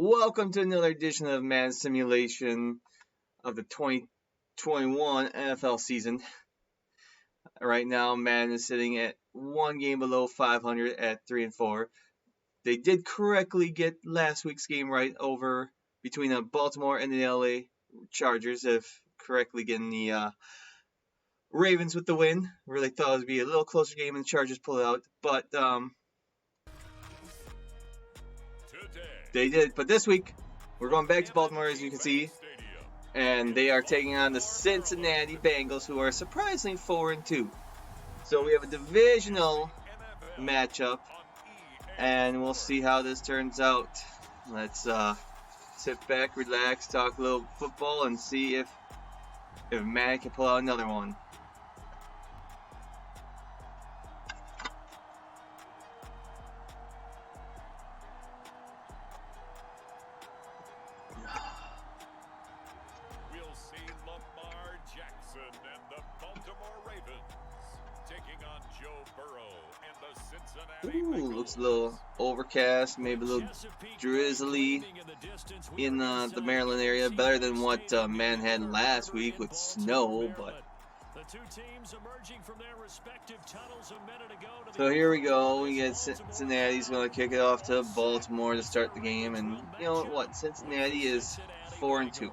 Welcome to another edition of Madden Simulation of the 2021 NFL season. Right now, Madden is sitting at one game below 500 at 3-4. They did correctly get last week's game right over between Baltimore and the LA Chargers, if correctly getting the Ravens with the win. Really thought it would be a little closer game and the Chargers pulled out, but they did. But this week, we're going back to Baltimore, as you can see, and they are taking on the Cincinnati Bengals, who are surprisingly 4-2. So we have a divisional matchup, and we'll see how this turns out. Let's sit back, relax, talk a little football, and see if Matt can pull out another one. We'll see Lamar Jackson and the Baltimore Ravens taking on Joe Burrow and the Cincinnati Bengals. Looks a little overcast, maybe a little drizzly in the Maryland area. Better than what Madden had last week with snow, but. The two teams emerging from their respective tunnels a minute ago. So here we go. We get Cincinnati's going to kick it off to Baltimore to start the game, and you know what? Cincinnati is 4-2,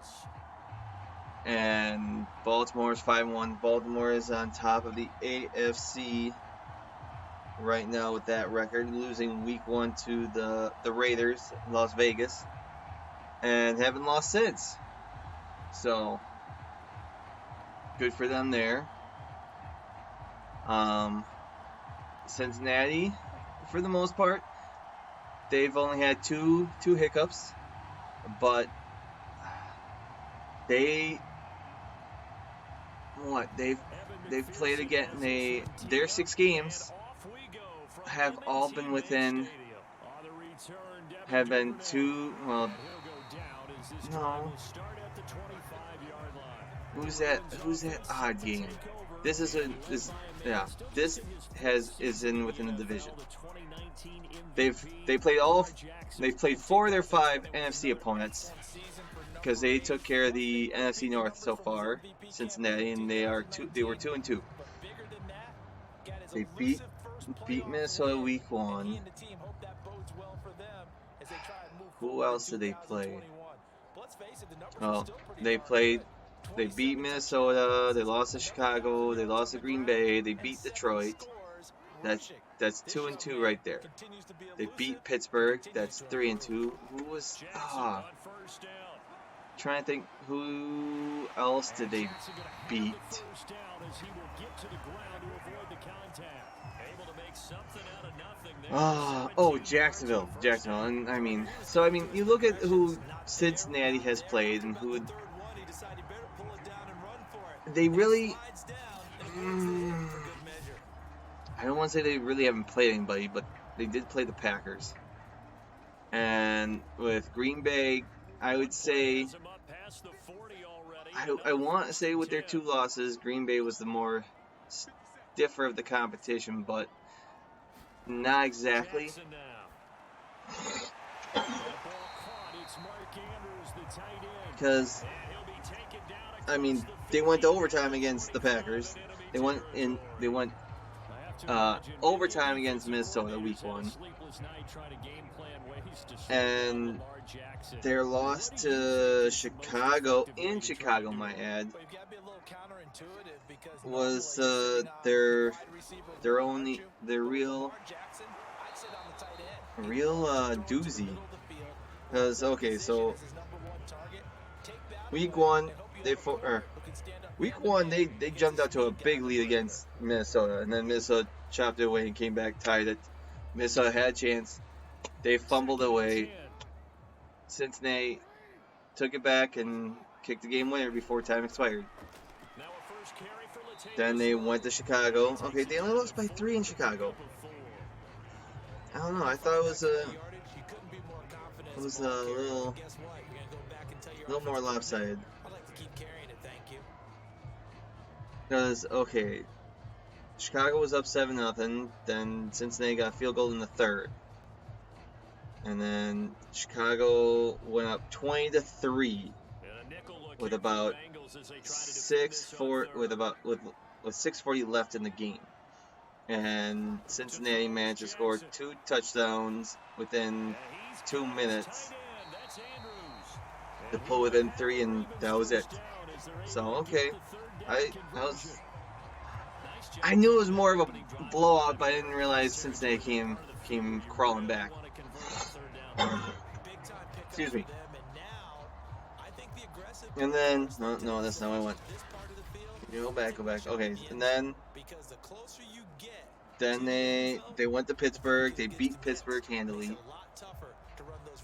and Baltimore is 5-1. Baltimore is on top of the AFC right now with that record, losing Week 1 to the Raiders, Las Vegas, and haven't lost since. So good for them there. Cincinnati, for the most part, they've only had two hiccups, but they've played again. Their 6 games have all been within. Have been two. Well, no. Who's that odd game? This is is within the division. They've played 4 of their 5 NFC opponents because they took care of the NFC North so far, Cincinnati, and they were 2-2. They beat Minnesota Week 1. Who else did they play? Oh, they beat Minnesota, they lost to Chicago, they lost to Green Bay, they beat Detroit. That's 2-2 right there. They beat Pittsburgh, that's 3-2. Who was trying to think, who else did they beat? Jacksonville. And I mean, you look at who Cincinnati has played and who they really. I don't want to say they really haven't played anybody, but they did play the Packers. And with Green Bay, I would say, I want to say with their 2 losses, Green Bay was the more stiffer of the competition, but not exactly. Because, I mean, they went to overtime against the Packers. They went overtime against Minnesota Week 1. And their loss to Chicago, in Chicago, my ad, was their real doozy. Because, okay, so Week 1, they jumped out to a big lead against Minnesota, and then Minnesota chopped it away and came back, tied it. Minnesota had a chance. They fumbled away. Cincinnati took it back and kicked the game winner before time expired. Then they went to Chicago. Okay, they only lost by 3 in Chicago. I don't know. I thought it was a little more lopsided. Because, okay, Chicago was up 7-0, then Cincinnati got a field goal in the 3rd. And then Chicago went up 20-3 with about 6:40 left in the game. And Cincinnati managed to score 2 touchdowns within 2 minutes to pull within 3, and that was it. So okay, I knew it was more of a blowout, but I didn't realize Cincinnati came crawling back. Excuse me. And then no, that's not what I want. Go back. Okay, and then they went to Pittsburgh. They beat Pittsburgh handily.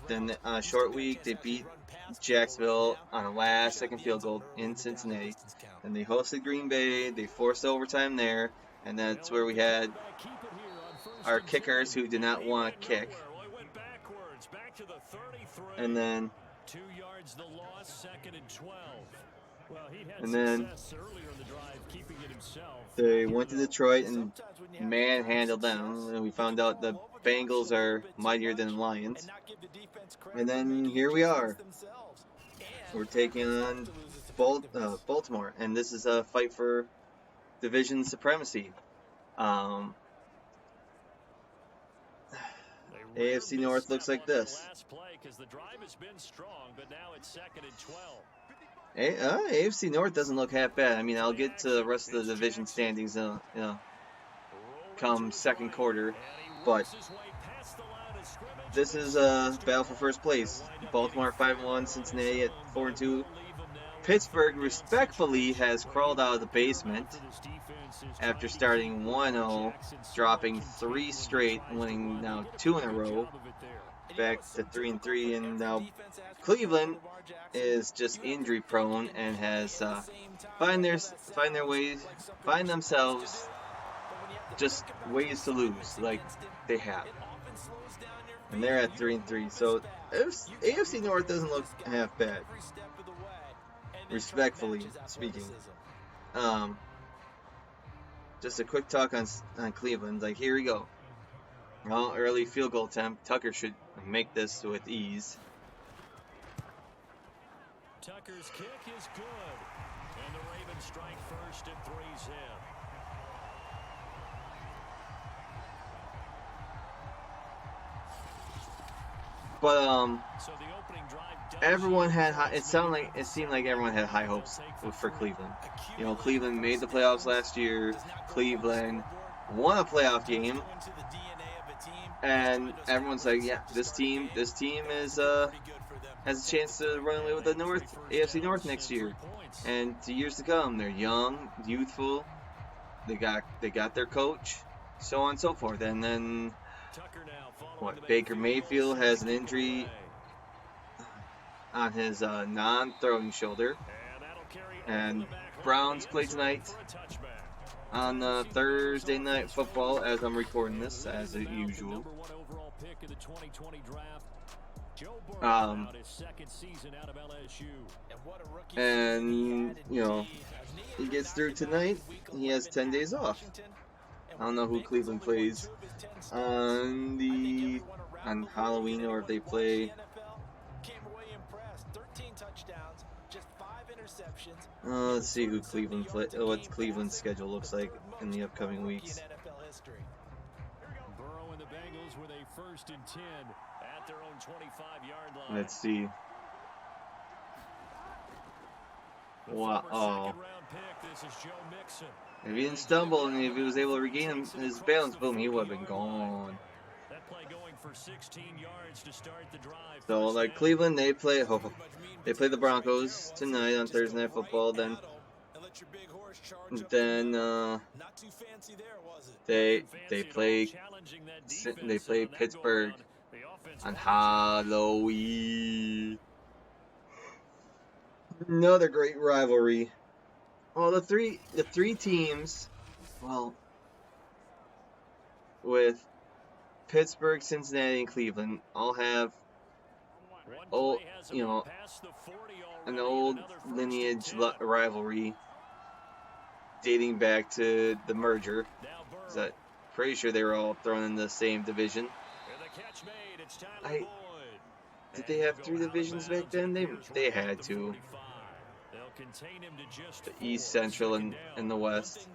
Then on a short week, they beat Jacksonville on a last-second field goal in Cincinnati. And they hosted Green Bay. They forced overtime there, and that's where we had our kickers who did not want to kick. And then 2 yards the loss, 2nd and 12. Well, he had success earlier in the drive, keeping it himself. They went to Detroit and manhandled them, and we found out the Bengals are mightier than the Lions. And then here we are. We're taking on Baltimore, and this is a fight for division supremacy. AFC North looks like this. AFC North doesn't look half bad. I mean, I'll get to the rest of the division standings, come second quarter, but this is a battle for first place. Baltimore 5-1, Cincinnati at 4-2. Pittsburgh respectfully has crawled out of the basement after starting 1-0, dropping 3 straight, winning now 2 in a row, back to 3-3, and now Cleveland is just injury prone and has find themselves just ways to lose, like they have, and they're at 3-3. So AFC North doesn't look half bad, respectfully speaking. Just a quick talk on Cleveland. Like, here we go. Well, early field goal attempt. Tucker should make this with ease. Tucker's kick is good, and the Ravens strike first at 3's in. But everyone had it seemed like everyone had high hopes for Cleveland. You know, Cleveland made the playoffs last year. Cleveland won a playoff game, and everyone's like, yeah, this team is has a chance to run away with the AFC North next year and the years to come. They're young, youthful. They got their coach, so on and so forth. And then Baker Mayfield has an injury on his non-throwing shoulder, and Browns play tonight on Thursday Night Football as I'm recording this, as usual. And you know, he gets through tonight. He has 10 days off. I don't know who Cleveland plays on Halloween, or if they play. Let's see who Cleveland play. What Cleveland's schedule looks like in the upcoming weeks. Burrow and the Bengals with a 1st and 10 at their own 25-yard line. Let's see. Wow. If he didn't stumble and if he was able to regain his balance, boom, he would have been gone. That play going for 16 yards to start the drive. So, like Cleveland, they play the Broncos tonight on Thursday Night Football. Then they play Pittsburgh on Halloween. Another great rivalry. Well, the three teams, well, with Pittsburgh, Cincinnati, and Cleveland, all have an old lineage rivalry dating back to the merger. I'm pretty sure they were all thrown in the same division. Did they have 3 divisions back then? They had to. The East, Central, and the West.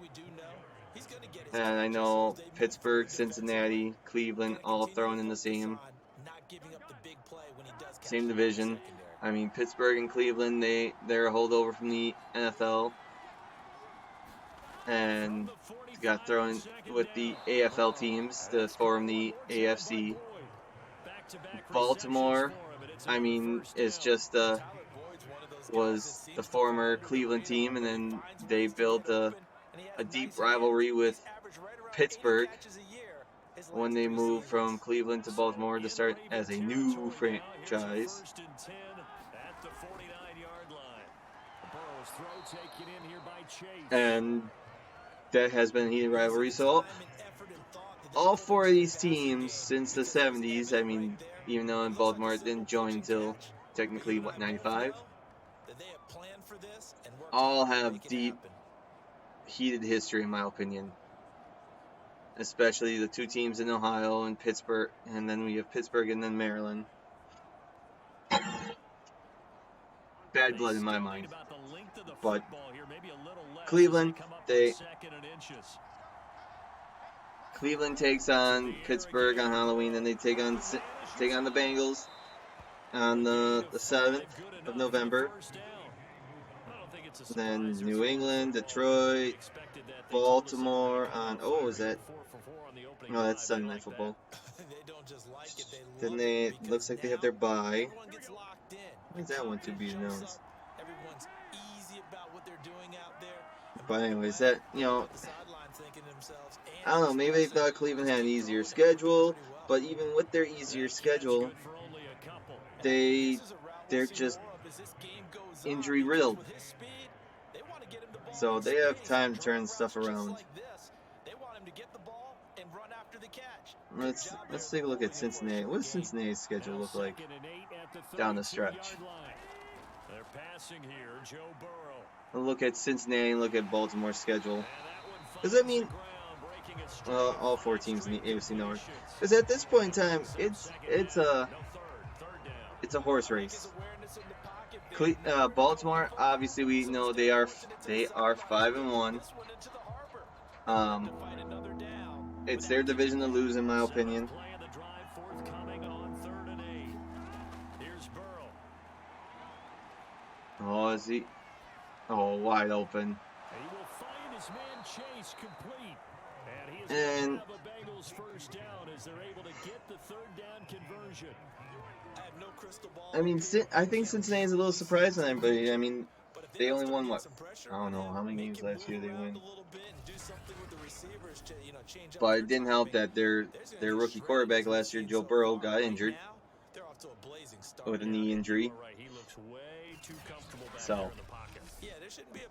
And I know Pittsburgh, Cincinnati, Cleveland, all thrown in the same division. I mean, Pittsburgh and Cleveland, they're a holdover from the NFL. And got thrown with the AFL teams to form the AFC. Baltimore, I mean, is just was the former Cleveland team, and then they built a deep rivalry with Pittsburgh when they moved from Cleveland to Baltimore to start as a new franchise. And that has been a heated rivalry. So all 4 of these teams since the 70s, I mean, even though in Baltimore it didn't join until technically, 95? All have deep, heated history, in my opinion. Especially the 2 teams in Ohio and Pittsburgh, and then we have Pittsburgh and then Maryland. Bad blood in my mind. But Cleveland, Cleveland takes on Pittsburgh on Halloween, and they take on the Bengals on the 7th of November. Then New England, Detroit, Baltimore on that's Sunday Night Football. Then looks like they have their bye. When's that one to be announced? But anyways, that, I don't know, maybe they thought Cleveland had an easier schedule, but even with their easier schedule, they're just injury riddled. So they have time to turn stuff around. Let's take a look at Cincinnati. What does Cincinnati's schedule look like down the stretch? I'll look at Cincinnati and look at Baltimore's schedule. Does that mean all 4 teams in the AFC North? Because at this point in time, it's a horse race. Baltimore, obviously, we know they are 5-1. It's their division to lose, in my opinion. Oh, is he? Oh, wide open. And I mean, I think Cincinnati is a little surprised on everybody. I mean, they only won I don't know how many games last year they won. But it didn't help that their rookie quarterback last year, Joe Burrow, got injured with a knee injury. So,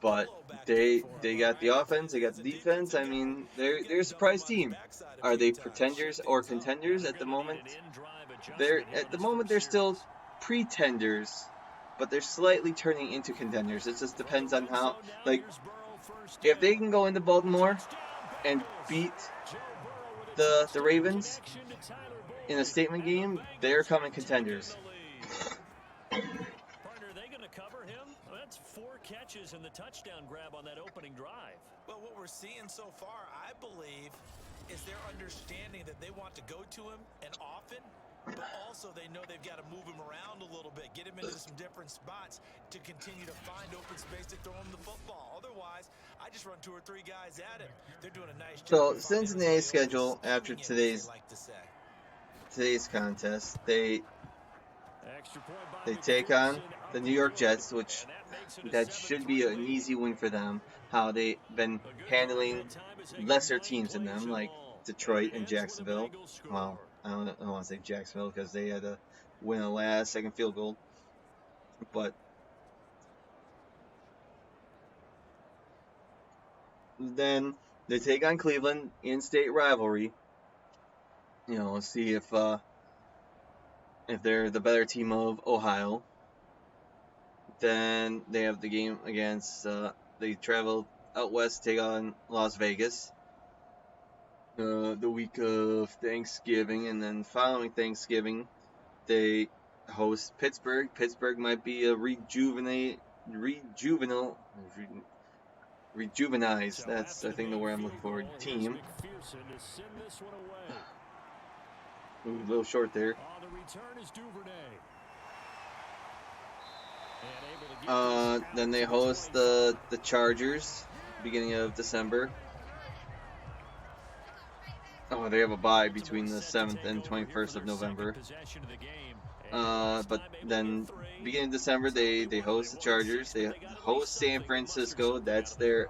but they got the offense, they got the defense. I mean, they're a surprise team. Are they pretenders or contenders at the moment? They're still pretenders, but they're slightly turning into contenders. It just depends on how, if they can go into Baltimore and beat the Ravens in a statement game, they're coming contenders. That's 4 catches and the touchdown grab on that opening drive. Well, what we're seeing so far, I believe, is their understanding that they want to go to him and often, but also they know they've got to move him around a little bit, get him into some different spots to continue to find open space to throw him the football. Otherwise, I just run 2 or 3 guys at him. They're doing a nice job. So Cincinnati's schedule after today's contest, they take on the New York Jets, which that should be an easy win for them. How they've been handling lesser teams than them, like Detroit and Jacksonville. Well, I don't want to say Jacksonville because they had to win a last-second field goal. But then they take on Cleveland, in-state rivalry. Let's see if they're the better team of Ohio. Then they have the game against, they travel out west, take on Las Vegas. the week of Thanksgiving, and then following Thanksgiving, they host Pittsburgh. Pittsburgh might be a rejuvenized. That's, I think, the word I'm looking for. Team. Ooh, a little short there. Then they host the Chargers, beginning of December. Oh, they have a bye between the 7th and 21st of November. But then beginning of December, they host the Chargers. They host San Francisco. That's their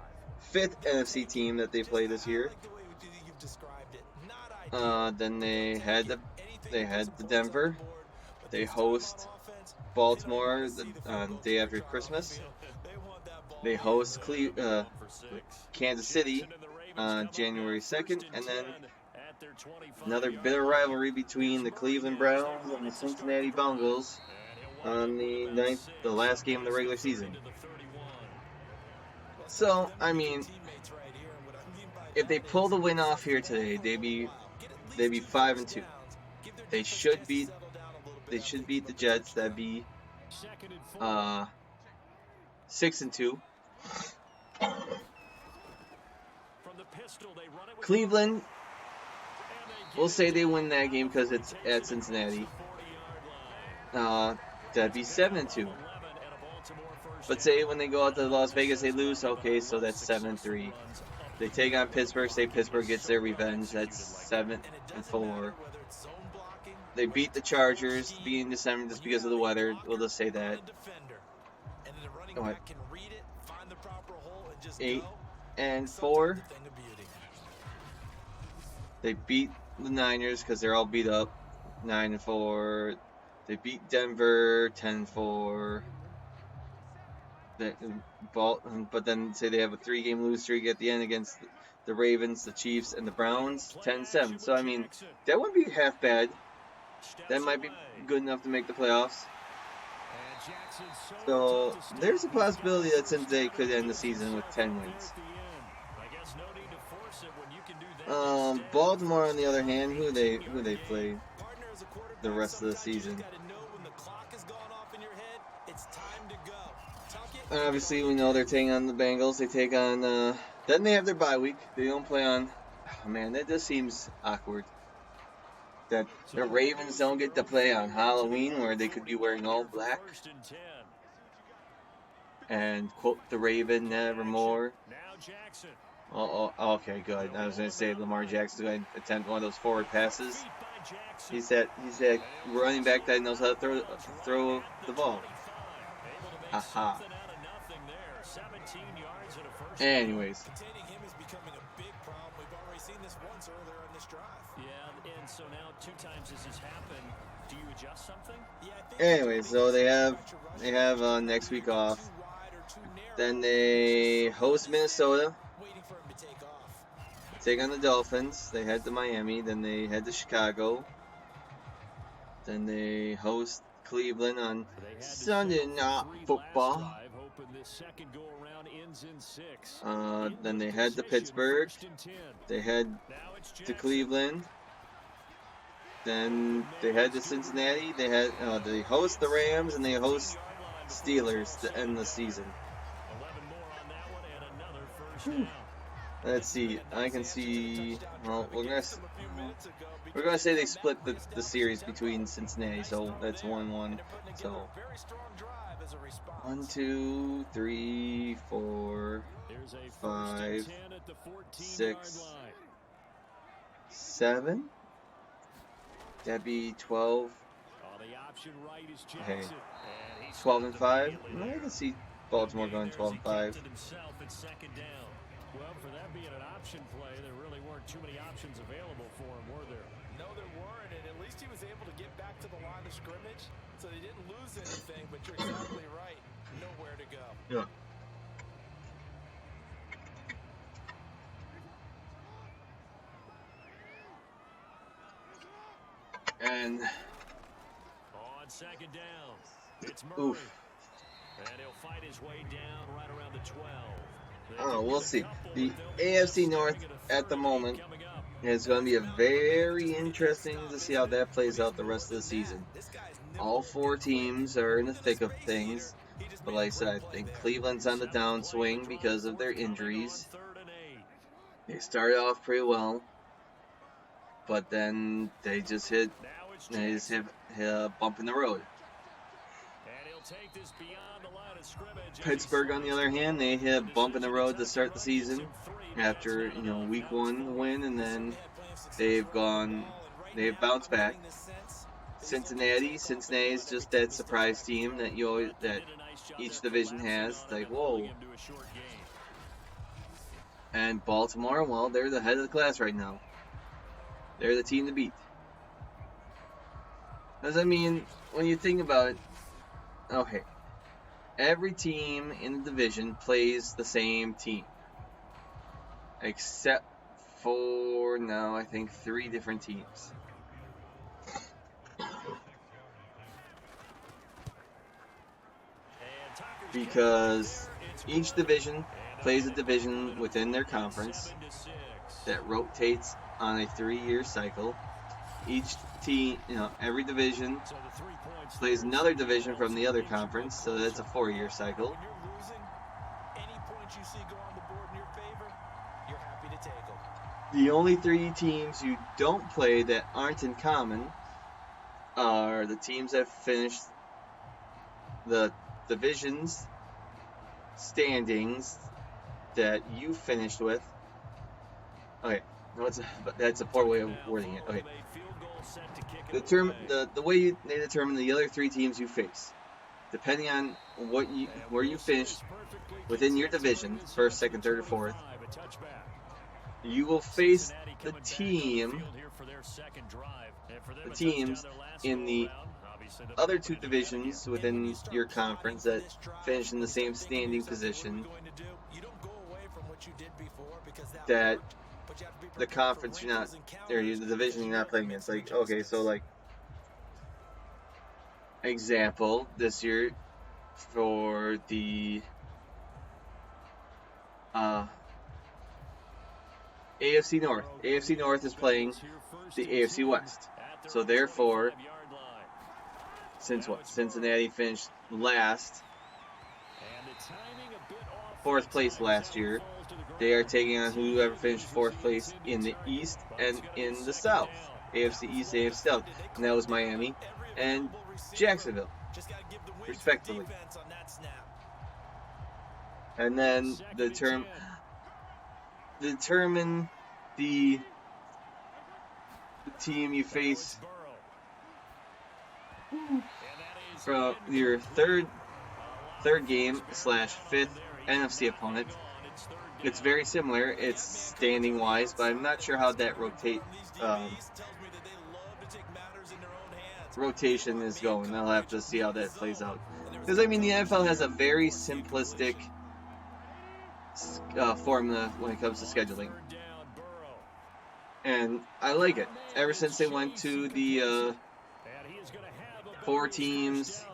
5th NFC team that they play this year. Then they had the Denver. They host Baltimore on the day after Christmas. They host Kansas City on January 2nd, and then another bitter rivalry between the Cleveland Browns and the Cincinnati Bengals on the last game of the regular season. So, I mean, if they pull the win off here today, they'd be 5-2. They should beat the Jets. That'd be 6-2. Cleveland, we'll say they win that game because it's at Cincinnati. That'd be 7-2. But say when they go out to Las Vegas, they lose. Okay, so that's 7-3. They take on Pittsburgh. Say Pittsburgh gets their revenge. That's 7-4. They beat the Chargers, being December just because of the weather. We'll just say that. 8-4. They beat the Niners because they're all beat up. 9-4. They beat Denver. 10-4. But then say they have a 3-game lose streak at the end against the Ravens, the Chiefs, and the Browns. 10-7. So I mean, that wouldn't be half bad. That might be good enough to make the playoffs. So there's a possibility that Cincinnati could end the season with 10 wins. Baltimore, on the other hand, who they play the rest of the season. Obviously, we know they're taking on the Bengals. They take on. Then they have their bye week. They don't play on. Oh, man, that just seems awkward. That the Ravens don't get to play on Halloween, where they could be wearing all black. And quote the Raven nevermore. Oh, okay, good. I was going to say Lamar Jackson's going to attempt one of those forward passes. He's that running back that knows how to throw the ball. Aha. Anyways. So now 2 times this has happened. Do you adjust something? Anyway, so they have next week off. Then they host Minnesota. Take on the Dolphins. They head to Miami. Then they head to Chicago. Then they host Cleveland on Sunday Night Football. Then they head to Pittsburgh. They head to Cleveland. Then they head to Cincinnati. They host the Rams and they host Steelers to end the season. Let's see. I can see. Well, we're gonna say they split the series between Cincinnati, so that's 1-1. So 1, 2, 3, 4, 5, 6, 7. That'd be 12. Okay. 12-5. I can see Baltimore going 12-5. Well, for that being an option play, there really weren't too many options available for him, were there? No, there weren't, and at least he was able to get back to the line of scrimmage, so they didn't lose anything, but you're exactly right. Nowhere to go. Yeah. And on second down, it's Murray. Oof. And he'll fight his way down right around the 12. I don't know. We'll see. The AFC North at the moment is going to be very interesting to see how that plays out the rest of the season. All four teams are in the thick of things. But like I said, I think Cleveland's on the downswing because of their injuries. They started off pretty well, but then they just hit a bump in the road. Pittsburgh, on the other hand, they hit a bump in the road to start the season after week 1 win, and then they've bounced back. Cincinnati is just that surprise team that each division has. Like, whoa. And Baltimore, well, they're the head of the class right now. They're the team to beat. Because, I mean, when you think about it, okay, every team in the division plays the same team. Except for, now, I think 3 different teams. Because each division plays a division within their conference that rotates on a 3-year cycle. Each team, every division plays another division from the other conference, so that's a 4-year cycle. The only 3 teams you don't play that aren't in common are the teams that finished the divisions standings that you finished with. Okay, no, that's a poor way of wording it. Okay, the way they determine the other 3 teams you face, depending on where you finished within your division, first, second, third, or fourth, you will face the teams in the other 2 divisions within your conference that finish in the same standing position that the conference you're not, or the division you're not playing against. Like, okay, so like, example, this year for the AFC North. AFC North is playing the AFC West. So therefore, since Cincinnati finished last, 4th place last year, they are taking on whoever finished 4th place in the East and in the South. AFC East, AFC South. And that was Miami and Jacksonville, respectively. And then determine the team you face from your third game / 5th NFC opponent. It's very similar. It's standing wise, but I'm not sure how that rotation is going. I'll have to see how that plays out. Because I mean, the NFL has a very simplistic formula when it comes to scheduling, and I like it. Ever since they went to the 4 teams,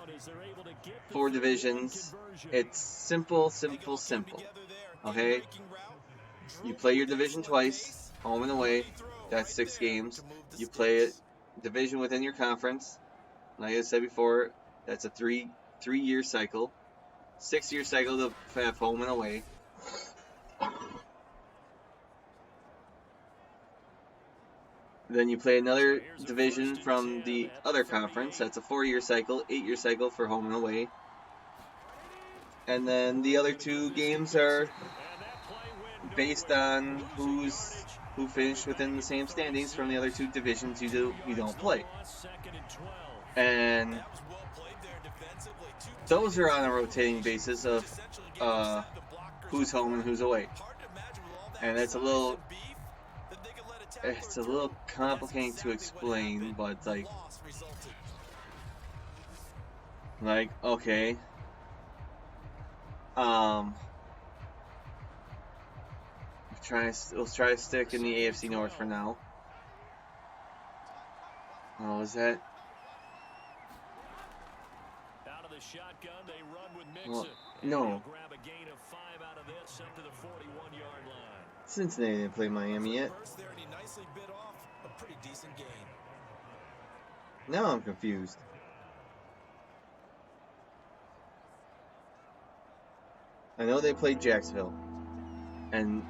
4 divisions, it's simple. Okay, you play your division twice, home and away. That's 6 games. You play a division within your conference. Like I said before, that's a 3-year cycle. 6-year cycle to have home and away. Then you play another division from the other conference. That's a 4-year cycle, 8-year cycle for home and away. And then the other 2 games are based on who finished within the same standings from the other 2 divisions you don't play. And those are on a rotating basis of who's home and who's away. And it's a little complicated to explain, but like okay. Let's try to stick in the AFC North for now. the shotgun. They run with Well, Mixon. no. Grab a gain of 5 out of this up to the 41-yard line. Cincinnati didn't play Miami yet. There, and he nicely bit off a pretty decent gain. Now I'm confused. I know they played Jacksonville, and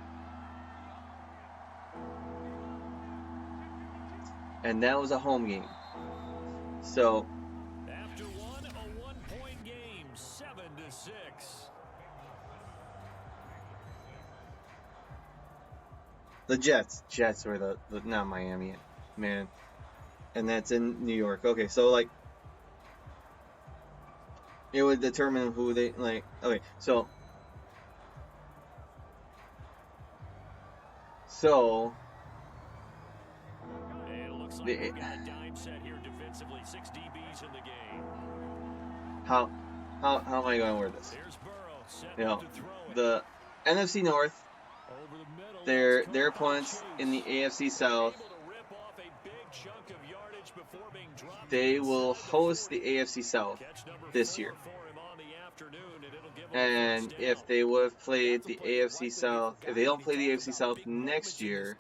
that was a home game. So After one, a one-point game, 7-6. the Jets were the not Miami, man, and that's in New York. Okay, so like it would determine who they like. Okay, so It looks like we've got a dime set here defensively. 6 DBs in the game. how am I going to word this? There's Burrow, set You know, up to throw it. the NFC North, Over the middle, their opponents in the AFC South, able to rip off a big chunk of yardage before being dropped. they will host the AFC South Catch number this 4 year. for him on the afternoon, and it'll give him a And first if down. they would have played the AFC South, if they don't play the AFC South next year,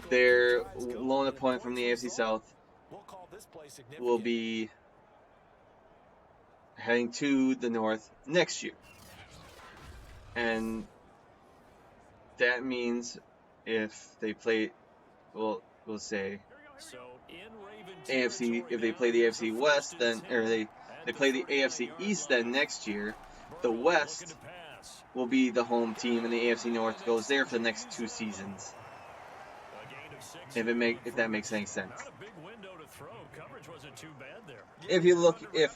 their lone opponent from the AFC South will be heading to the North next year. And that means if they play, we'll say So in Raven AFC, if they play the AFC West, then, or they play the AFC East, then next year, the West will be the home team, and the AFC North goes there for the next 2 seasons. If that makes any sense. Not a big window to throw. Coverage wasn't too bad there. If you look at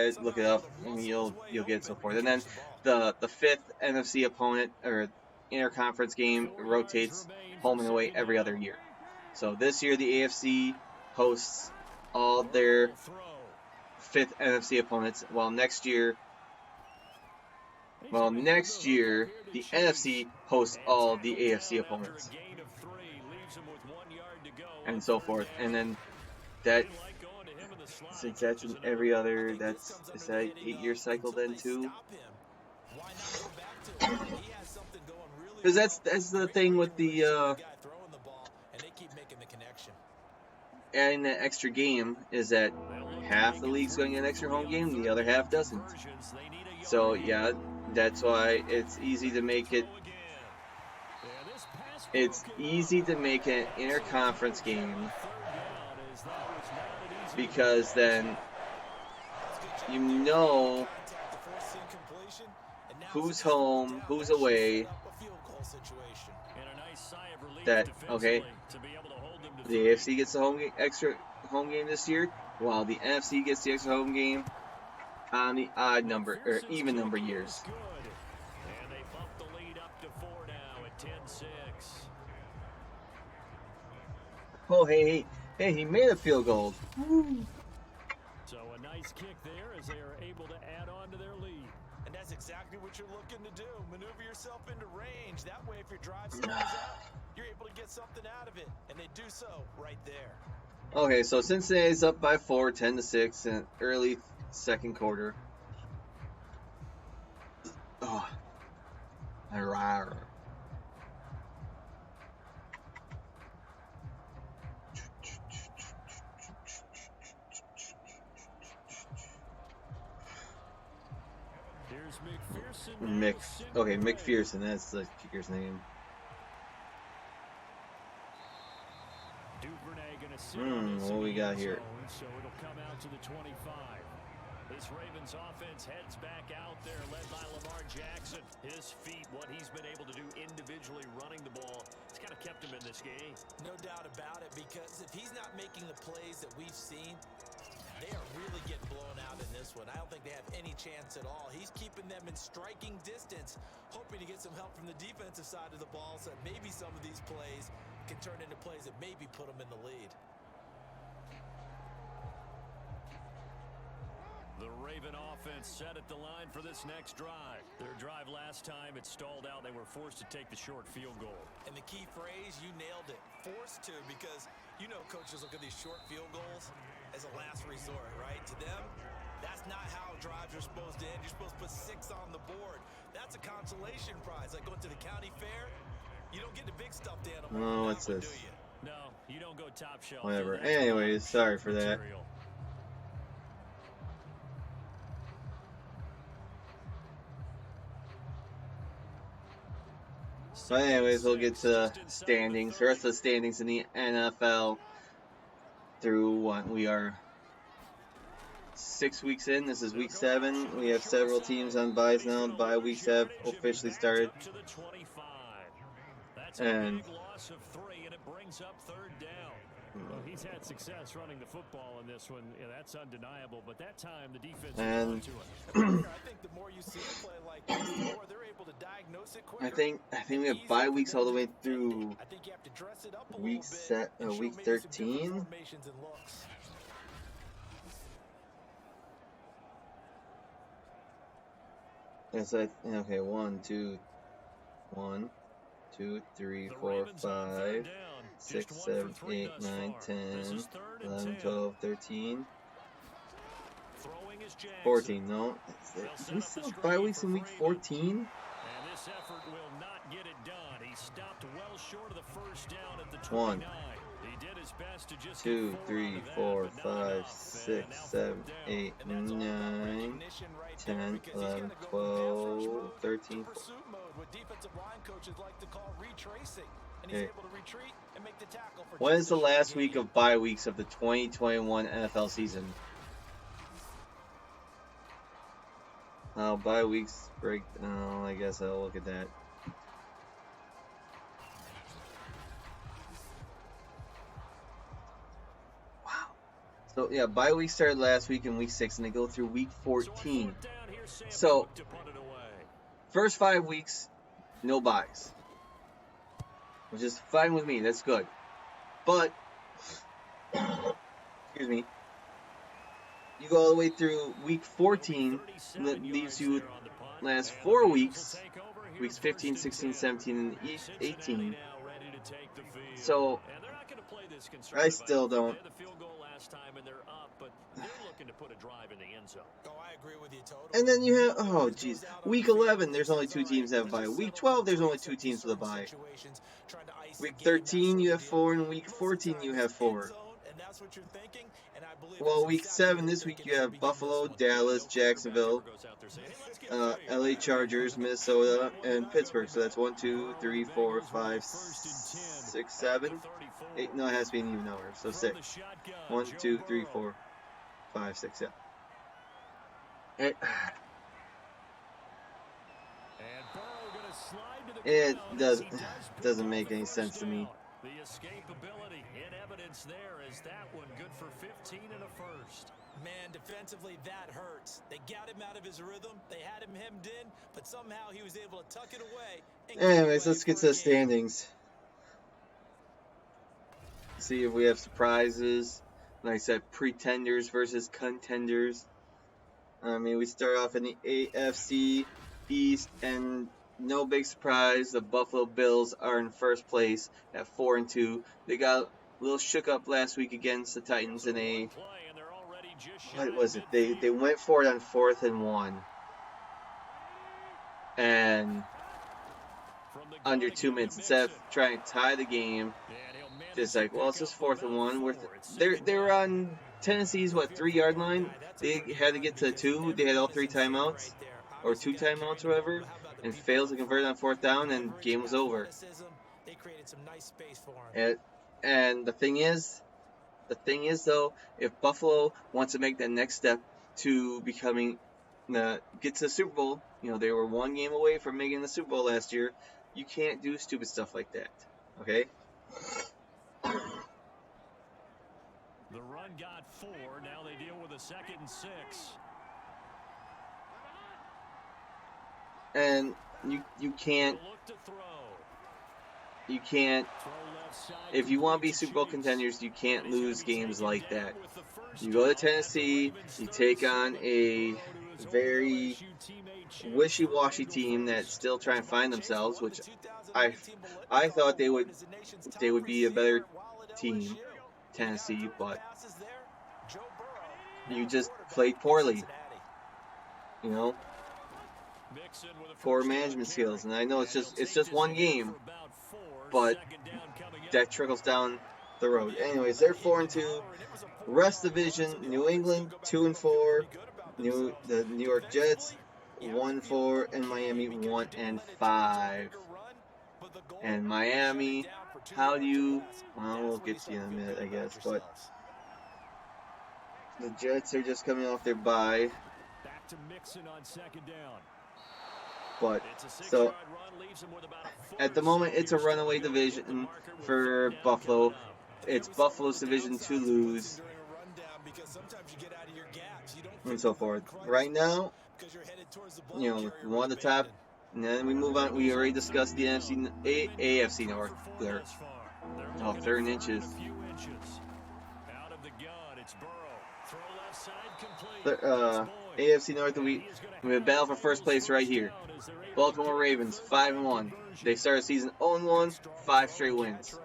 it, look it up, and you'll get it so forth. And then the 5th NFC opponent or interconference game rotates home and away every other year. So this year the AFC hosts all their 5th NFC opponents, while next year the NFC hosts all the AFC opponents, and so forth. And then that, since that's in every other, is that 8-year cycle then too? Because that's the thing with the adding that extra game, is that half the league's going to get an extra home game, the other half doesn't. So yeah, that's why it's easy to make it. It's easy to make an interconference game, because then you know who's home, who's away. That, okay, the AFC gets the extra home game this year, while the NFC gets the extra home game on the odd number or even number years. And they bump the lead up to 4 now at 10-6. Oh, hey, he made a field goal. Woo. So a nice kick there as they are able to add on to their lead. And that's exactly what you're looking to do. Maneuver yourself into range. That way, if your drive slows out, you're able to get something out of it. And they do so right there. Okay, so Cincinnati's up by 4, 10-6 in early second quarter. Oh, rawr. McPherson, that's the kicker's name. What we got here? So it'll come out to the 25. This Ravens offense heads back out there, led by Lamar Jackson. His feet, what he's been able to do individually running the ball, it's kind of kept him in this game. No doubt about it, because if he's not making the plays that we've seen, they are really getting blown out in this one. I don't think they have any chance at all. He's keeping them in striking distance, hoping to get some help from the defensive side of the ball, so that maybe some of these plays can turn into plays that maybe put them in the lead. The Raven offense set at the line for this next drive. Their drive last time, it stalled out. They were forced to take the short field goal. And the key phrase, you nailed it. Forced to, because you know coaches look at these short field goals as a last resort, right? To them, that's not how drives are supposed to end. You're supposed to put 6 on the board. That's a consolation prize. Like going to the county fair, you don't get the big stuffed animal. Oh, what's this? Do you? No, you don't go top shelf. Whatever. Anyways, sorry for that. But anyways, we'll get to standings. The rest of the standings in the NFL through what? We are 6 weeks in. This is week 7. We have several teams on byes now. The bye weeks have officially started. And well, he's had success running the football in this one. Yeah, that's undeniable. But that time, the defense and to it. I think the more you see a play like this, the more they're able to diagnose it quicker. I think we have bye weeks all the way through I think you have to dress it up a week little bit 13. It's like, okay, 1, 2, 3, 4, 5, 6, 7, 8, 9, 10, 11, 12, 13, 14. No, do we still have bye weeks in week 14? And this effort will not get it done. He stopped well short of the first down at the 29. 1, He did his best to just 2, 3, 4, 5, 6, 7, 8, 9, 10, 11, 12, 13. Pursuit mode, what defensive line coaches like to call retracing. And he's Okay. able to retreat and make the tackle for When is the just a short last week gain. of bye weeks of the 2021 NFL season? Oh, bye weeks break. Oh, I guess I'll look at that. Wow. So, yeah, bye week started last week in week 6, and they go through week 14. So, first 5 weeks, no byes. Which is fine with me. That's good. But, excuse me, you go all the way through week 14, and that leaves you last 4 weeks, weeks 15, 16, 17, and 18. So, I still don't. Oh, I agree with you totally. And then you have, oh, geez, week 11, there's only 2 teams that have a bye. Week 12, there's only 2 teams with a bye. Week 13, you have 4, and week 14, you have 4. Well, week 7, this week, you have Buffalo, Dallas, Jacksonville, LA Chargers, Minnesota, and Pittsburgh. So that's 1, 2, 3, 4, 5, 6, 7, 8. No, it has to be an even number. So 6. 1, 2, 3, 4, 5, 6, yeah. It doesn't make any sense to me. The escapability in evidence there is that one good for 15 and a first. Man, defensively, that hurts. They got him out of his rhythm. They had him hemmed in, but somehow he was able to tuck it away. Anyways, let's get to the standings. See if we have surprises. Like I said, pretenders versus contenders. I mean, we start off in the AFC East, and no big surprise, the Buffalo Bills are in first place at 4-2. They got a little shook up last week against the Titans in a, what was it? They went for it on 4th and 1. And under 2 minutes, instead of trying to tie the game, just like, well, it's just 4th and 1. They're on Tennessee's, 3-yard line? They had to get to 2. They had all 3 timeouts, or 2 timeouts or whatever, and failed to convert on 4th down, and game was over. And the thing is though, if Buffalo wants to make that next step to becoming, get to the Super Bowl, they were 1 game away from making the Super Bowl last year, you can't do stupid stuff like that, okay? The run got 4. Now they deal with a 2nd and 6. And you can't, if you want to be Super Bowl contenders, you can't lose games like that. You go to Tennessee, you take on a very wishy-washy team that's still trying to find themselves, which I thought they would be a better team, Tennessee, but you just played poorly. You know, poor management skills, and I know it's just one game, but that trickles down the road. Anyways, they're 4-2. Rest division: New England 2-4, the New York Jets 1-4, and Miami 1-5. And Miami, how do you? Well, we'll get to you in a minute, I guess. But the Jets are just coming off their bye. Back to Mixon on second down. But so at the moment, it's a runaway division for Buffalo. It's Buffalo's division to lose, and so forth. Right now, one of the top. And then we move on. We already discussed the AFC North. There. Oh, 3rd inches. AFC North, we have battle for first place right here. Baltimore Ravens 5-1. They started the season 0-1, 5 straight wins.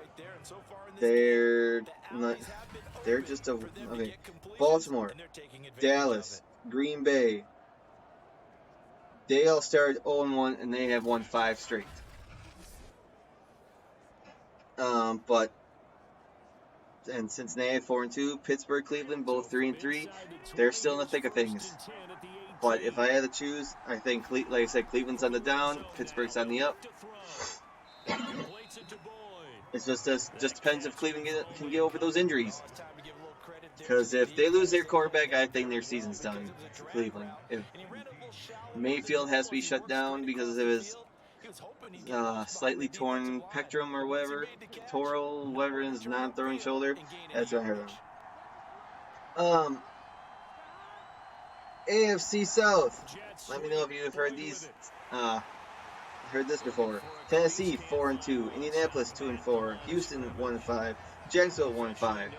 They're just Baltimore, Dallas, Green Bay. They all started 0-1 and they have won 5 straight. And Cincinnati 4-2, Pittsburgh, Cleveland both 3-3. They're still in the thick of things. But if I had to choose, I think, like I said, Cleveland's on the down, Pittsburgh's on the up. It just depends if Cleveland can get over those injuries. Because if they lose their quarterback, I think their season's done for Cleveland. If Mayfield has to be shut down because of his slightly torn pectorum or whatever, toral, whatever his non-throwing shoulder, that's what I heard of. AFC South. Let me know if you've heard this before. Tennessee 4-2, Indianapolis 2-4, Houston 1-5, Jacksonville 1-5.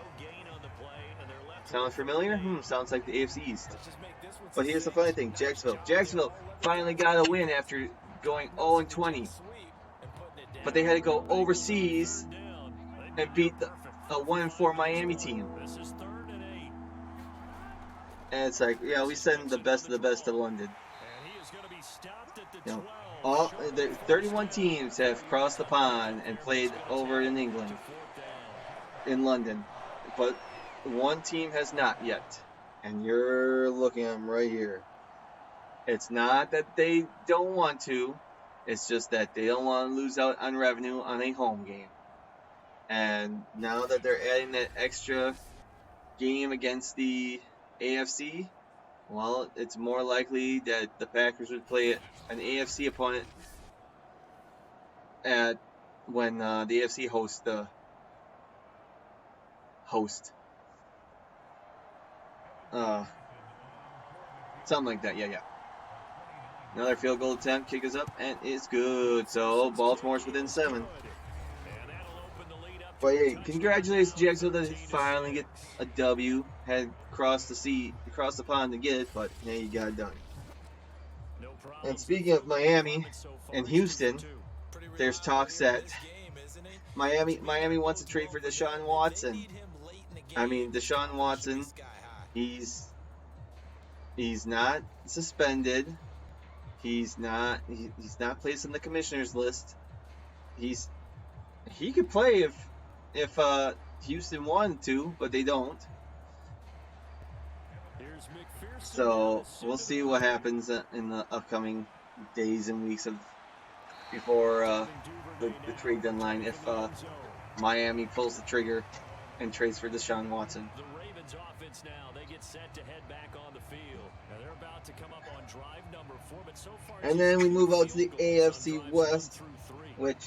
Sounds familiar? Sounds like the AFC East. But here's the funny thing: Jacksonville finally got a win after going 0-20. But they had to go overseas and beat a 1-4 Miami team. And it's like, we send the best of the best to London. All the 31 teams have crossed the pond and played over in England, in London, but one team has not yet, and you're looking at them right here. It's not that they don't want to, it's just that they don't want to lose out on revenue on a home game. And now that they're adding that extra game against the AFC, well, it's more likely that the Packers would play an AFC opponent when the AFC hosts the host. Something like that, yeah. Another field goal attempt, kick is up, and it's good. So Baltimore's within 7. But hey, congratulations, Jacksonville, that finally get a W. Had crossed the pond to get it, but hey, you got it done. And speaking of Miami and Houston, there's talks that Miami wants to trade for Deshaun Watson. I mean, Deshaun Watson, he's not suspended. He's not placed on the commissioner's list. He could play if Houston wanted to, but they don't. So we'll see what happens in the upcoming days and weeks before the trade deadline if Miami pulls the trigger and trades for Deshaun Watson. The Ravens offense now, they get set to head back on the field. Now they're about to come up on drive number 4, but so far. And then we move out to the AFC West, which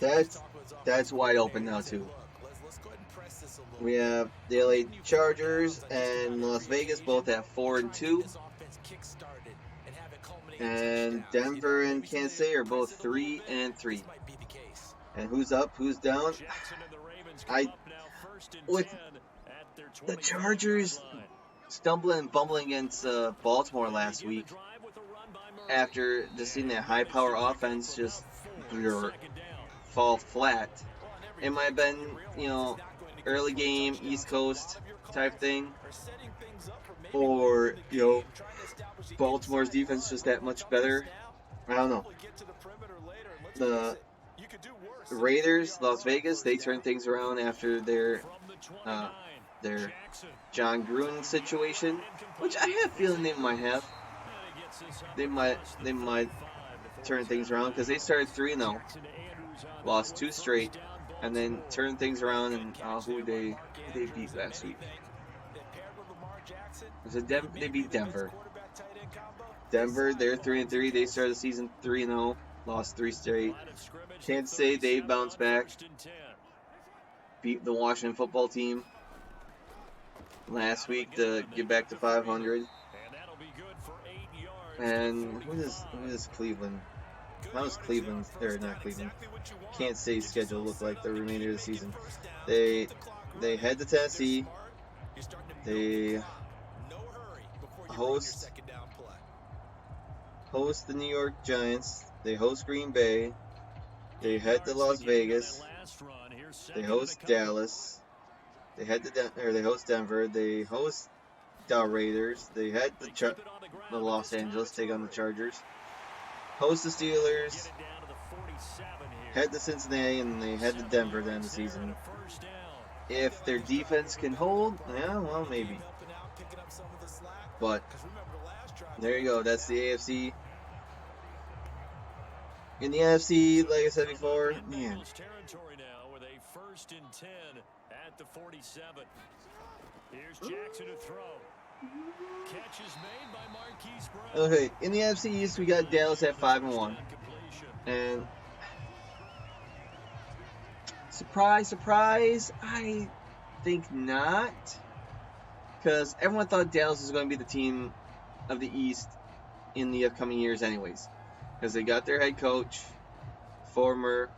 that's wide open now too. We have the LA Chargers and Las Vegas both at 4-2. And Denver and Kansas City are both 3-3. And who's up, who's down? With the Chargers stumbling and bumbling against Baltimore last week, after just seeing that high power offense just fall flat. It might have been, early game, East Coast type thing. Or, Baltimore's defense just that much better. I don't know. The Raiders, Las Vegas, they turned things around after their John Gruden situation, which I have a feeling they might have. They might turn things around because they started 3-0, lost 2 straight, and then turned things around. And who they beat last week? They beat Denver. Denver, they're 3-3. They started the season 3-0, lost 3 straight. Kansas City, they bounced back, beat the Washington football team last week to get back to 500. And who does Cleveland? How does Cleveland, or not Cleveland, Kansas City's schedule look like the remainder of the season? They head to Tennessee. They host the New York Giants. They host Green Bay. They head to Las Vegas. They host Dallas. They host Denver. They host the Raiders. They head to Los Angeles, take on the Chargers. Host the Steelers. Head to Cincinnati, and they head to Denver to end the season. If their defense can hold, yeah, well, maybe. But there you go. That's the AFC. In the NFC, like I said before, man. Here's Jackson to throw. Catch is made by Marquise Brown. Okay, in the NFC East, we got Dallas at 5-1, and surprise, I think not, because everyone thought Dallas was going to be the team of the East in the upcoming years, anyways, because they got their head coach, former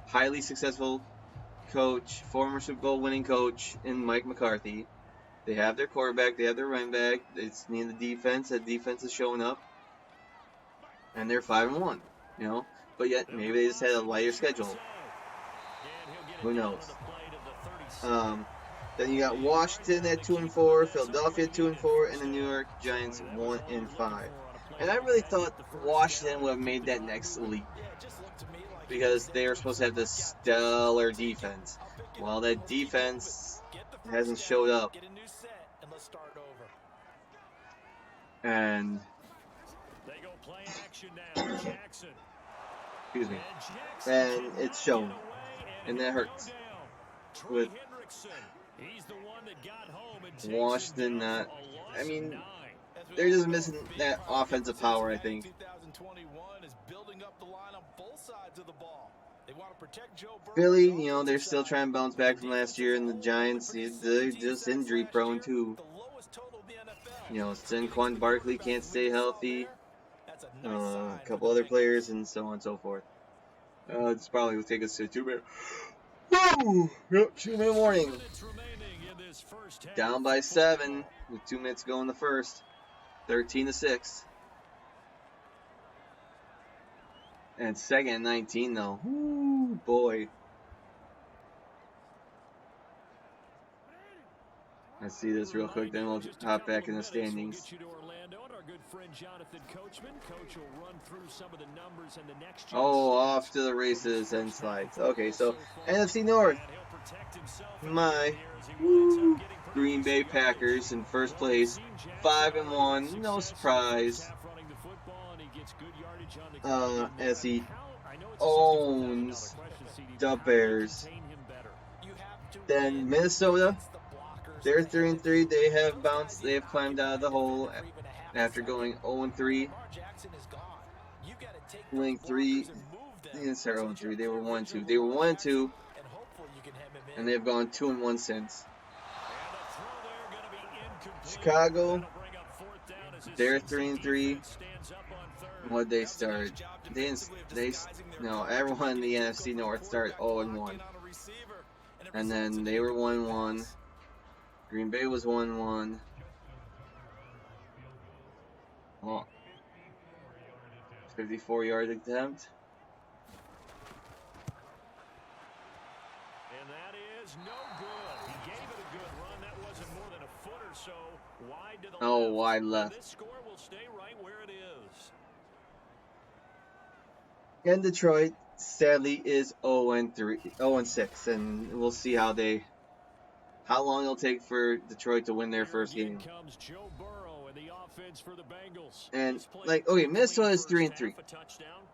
highly successful coach, former Super Bowl winning coach in Mike McCarthy. They have their quarterback, they have their running back. It's in the defense. That defense is showing up, and they're 5-1. But yet maybe they just had a lighter schedule. Who knows? Then you got Washington at 2-4, Philadelphia at 2-4, and the New York Giants 1-5. And I really thought Washington would have made that next leap because they were supposed to have this stellar defense. Well, that defense hasn't showed up. And excuse me. And it's shown. And that hurts. With Washington not, they're just missing that offensive power, I think. Philly, they're still trying to bounce back from last year, and the Giants, they're just injury prone too. Saquon Barkley can't stay healthy. A couple other players, and so on and so forth. It's probably will take us to 2 minutes. Woo! Yep, 2-minute warning. Down by 7 with 2 minutes to go in the first. 13-6. And second and 19 though. Woo, boy. Let's see this real quick, then we'll hop back in the standings. Oh, off to the races and slides. Okay, so NFC North. My Green Bay Packers in first place, 5-1. No surprise. As he owns the Bears. Then Minnesota, they're 3-3. They have bounced. They have climbed out of the hole after going 0-3. Winning 3. They didn't start 0-3. They were 1-2. They were 1-2, and they've gone 2-1 since. Chicago, they're 3-3. What they start? No, everyone in the NFC North started 0-1, and then they were 1-1. Green Bay was 1-1. Oh. 54-yard attempt. And that is no good. He gave it a good run. That wasn't more than a foot or so wide to the left. Oh, wide left. This score will stay right where it is. And Detroit, sadly, is 0-6, and we'll see how long it'll take for Detroit to win their first game. Comes Joe Burrow and the offense for the Bengals. And okay, Minnesota is 3-3.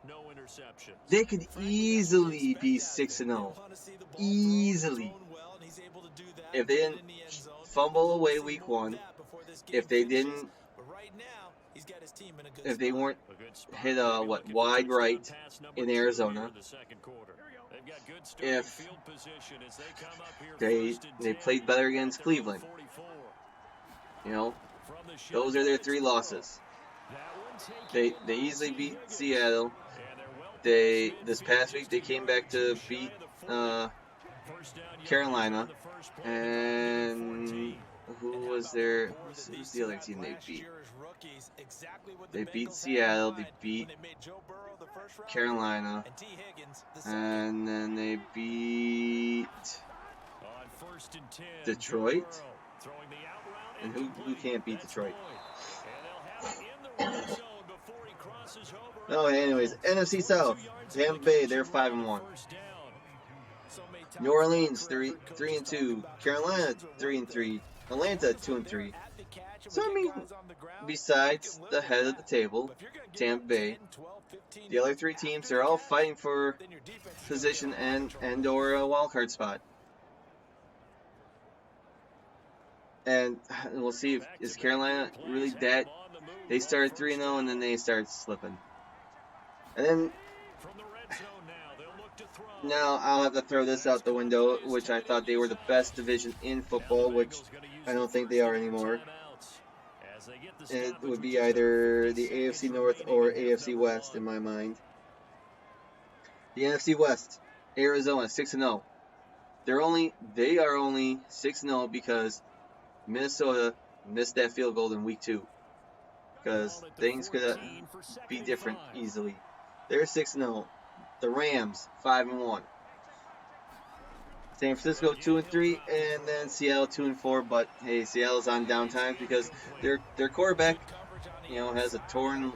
No interceptions. They could easily be 6-0. Easily. If they didn't fumble away week 1, if they weren't hit a wide right in Arizona, if they played better against Cleveland, those are their 3 losses. They easily beat Seattle. This past week they came back to beat Carolina, and who was the other team they beat? They beat Seattle, they beat Carolina, and then they beat Detroit. And who can't beat Detroit? No, anyways, NFC South, Tampa Bay, they're 5-1. New Orleans 3-2, Carolina 3-3, Atlanta 2-3. So I mean, besides the head of the table, Tampa Bay, the other 3 teams are all fighting for position and or a wild card spot. And we'll see if is Carolina really that. They started 3-0 and then they start slipping. And then now I'll have to throw this out the window, which I thought they were the best division in football, which I don't think they are anymore. It would be either the AFC North or AFC West in my mind. The NFC West, Arizona 6-0. They are only 6-0 because Minnesota missed that field goal in week 2. Because things could be different easily. They're 6-0. The Rams 5-1. San Francisco 2-3, and then Seattle 2-4. But hey, Seattle's on downtime because their quarterback, has a torn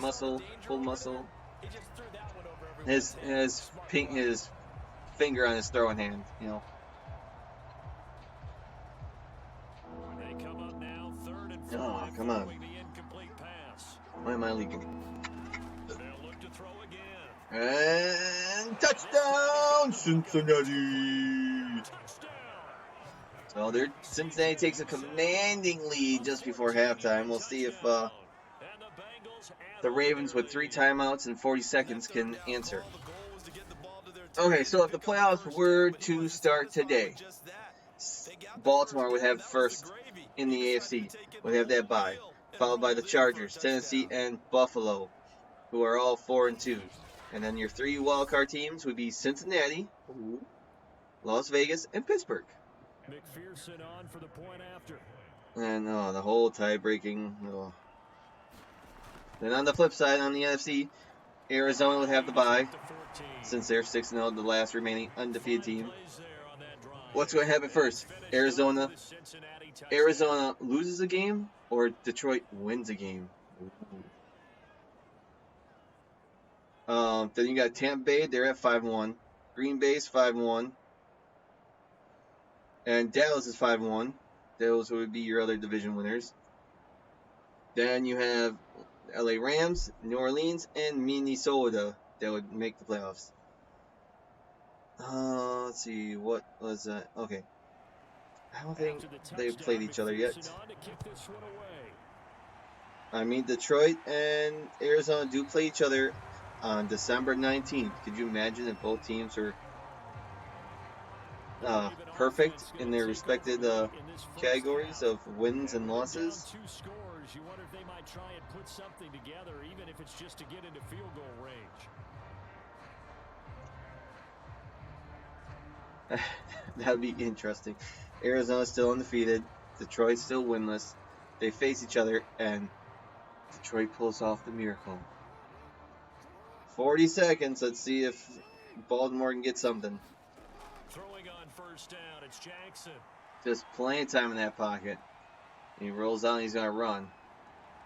muscle, pulled muscle. His finger on his throwing hand, Oh, come on. Why am I leaking? And touchdown, Cincinnati! So Cincinnati takes a commanding lead just before halftime. We'll see if the Ravens with 3 timeouts and 40 seconds can answer. Okay, so if the playoffs were to start today, Baltimore would have first in the AFC, would have that bye, followed by the Chargers, Tennessee, and Buffalo, who are all 4-2. And then your 3 wildcard teams would be Cincinnati, Las Vegas, and Pittsburgh. McPherson on for the point after. And the whole tie-breaking. Oh. Then on the flip side, on the NFC, Arizona would have the bye, since they're 6-0, the last remaining undefeated team. What's going to happen first? Arizona loses a game, or Detroit wins a game? Then you got Tampa Bay, they're at 5-1. Green Bay's 5-1. And Dallas is 5-1. Those would be your other division winners. Then you have LA Rams, New Orleans, and Minnesota that would make the playoffs. Let's see, what was that? Okay. I don't think they've played each other yet. I mean, Detroit and Arizona do play each other on December 19th. Could you imagine if both teams were perfect in their respective categories of wins and losses? You wonder if they might try and put something together, even if it's just to get into field goal range. That would be interesting. Arizona's still undefeated. Detroit's still winless. They face each other, and Detroit pulls off the miracle. 40 seconds. Let's see if Baltimore can get something. Throwing on first down, it's Jackson. Just plenty of time in that pocket. He rolls out and he's going to run.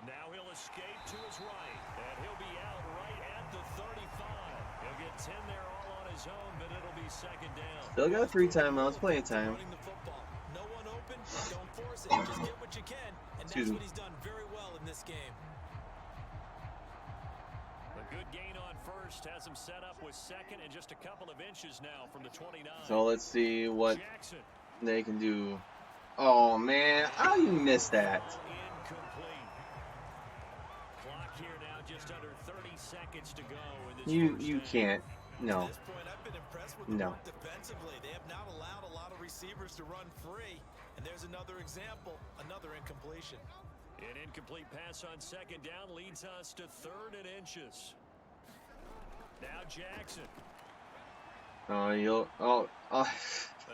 Now he'll escape to his right, and he'll be out right at the 35. He'll get 10 there all on his own, but it'll be second down. Still got 3 timeouts, plenty of time. Running the football. No one open, don't force it. Just get what you can, and that's what he's done very well in this game. A good gain on first has him set up with second and just a couple of inches now from the 29. So let's see what Jackson. they can do. Oh, man. How you miss that? Incomplete. Clock here now just under 30 seconds to go in this You first can't. No. At this point, I've been impressed with the work defensively. They have not allowed a lot of receivers to run free. And there's another example, another incompletion. An incomplete pass on second down leads us to 3rd and inches. Now Jackson.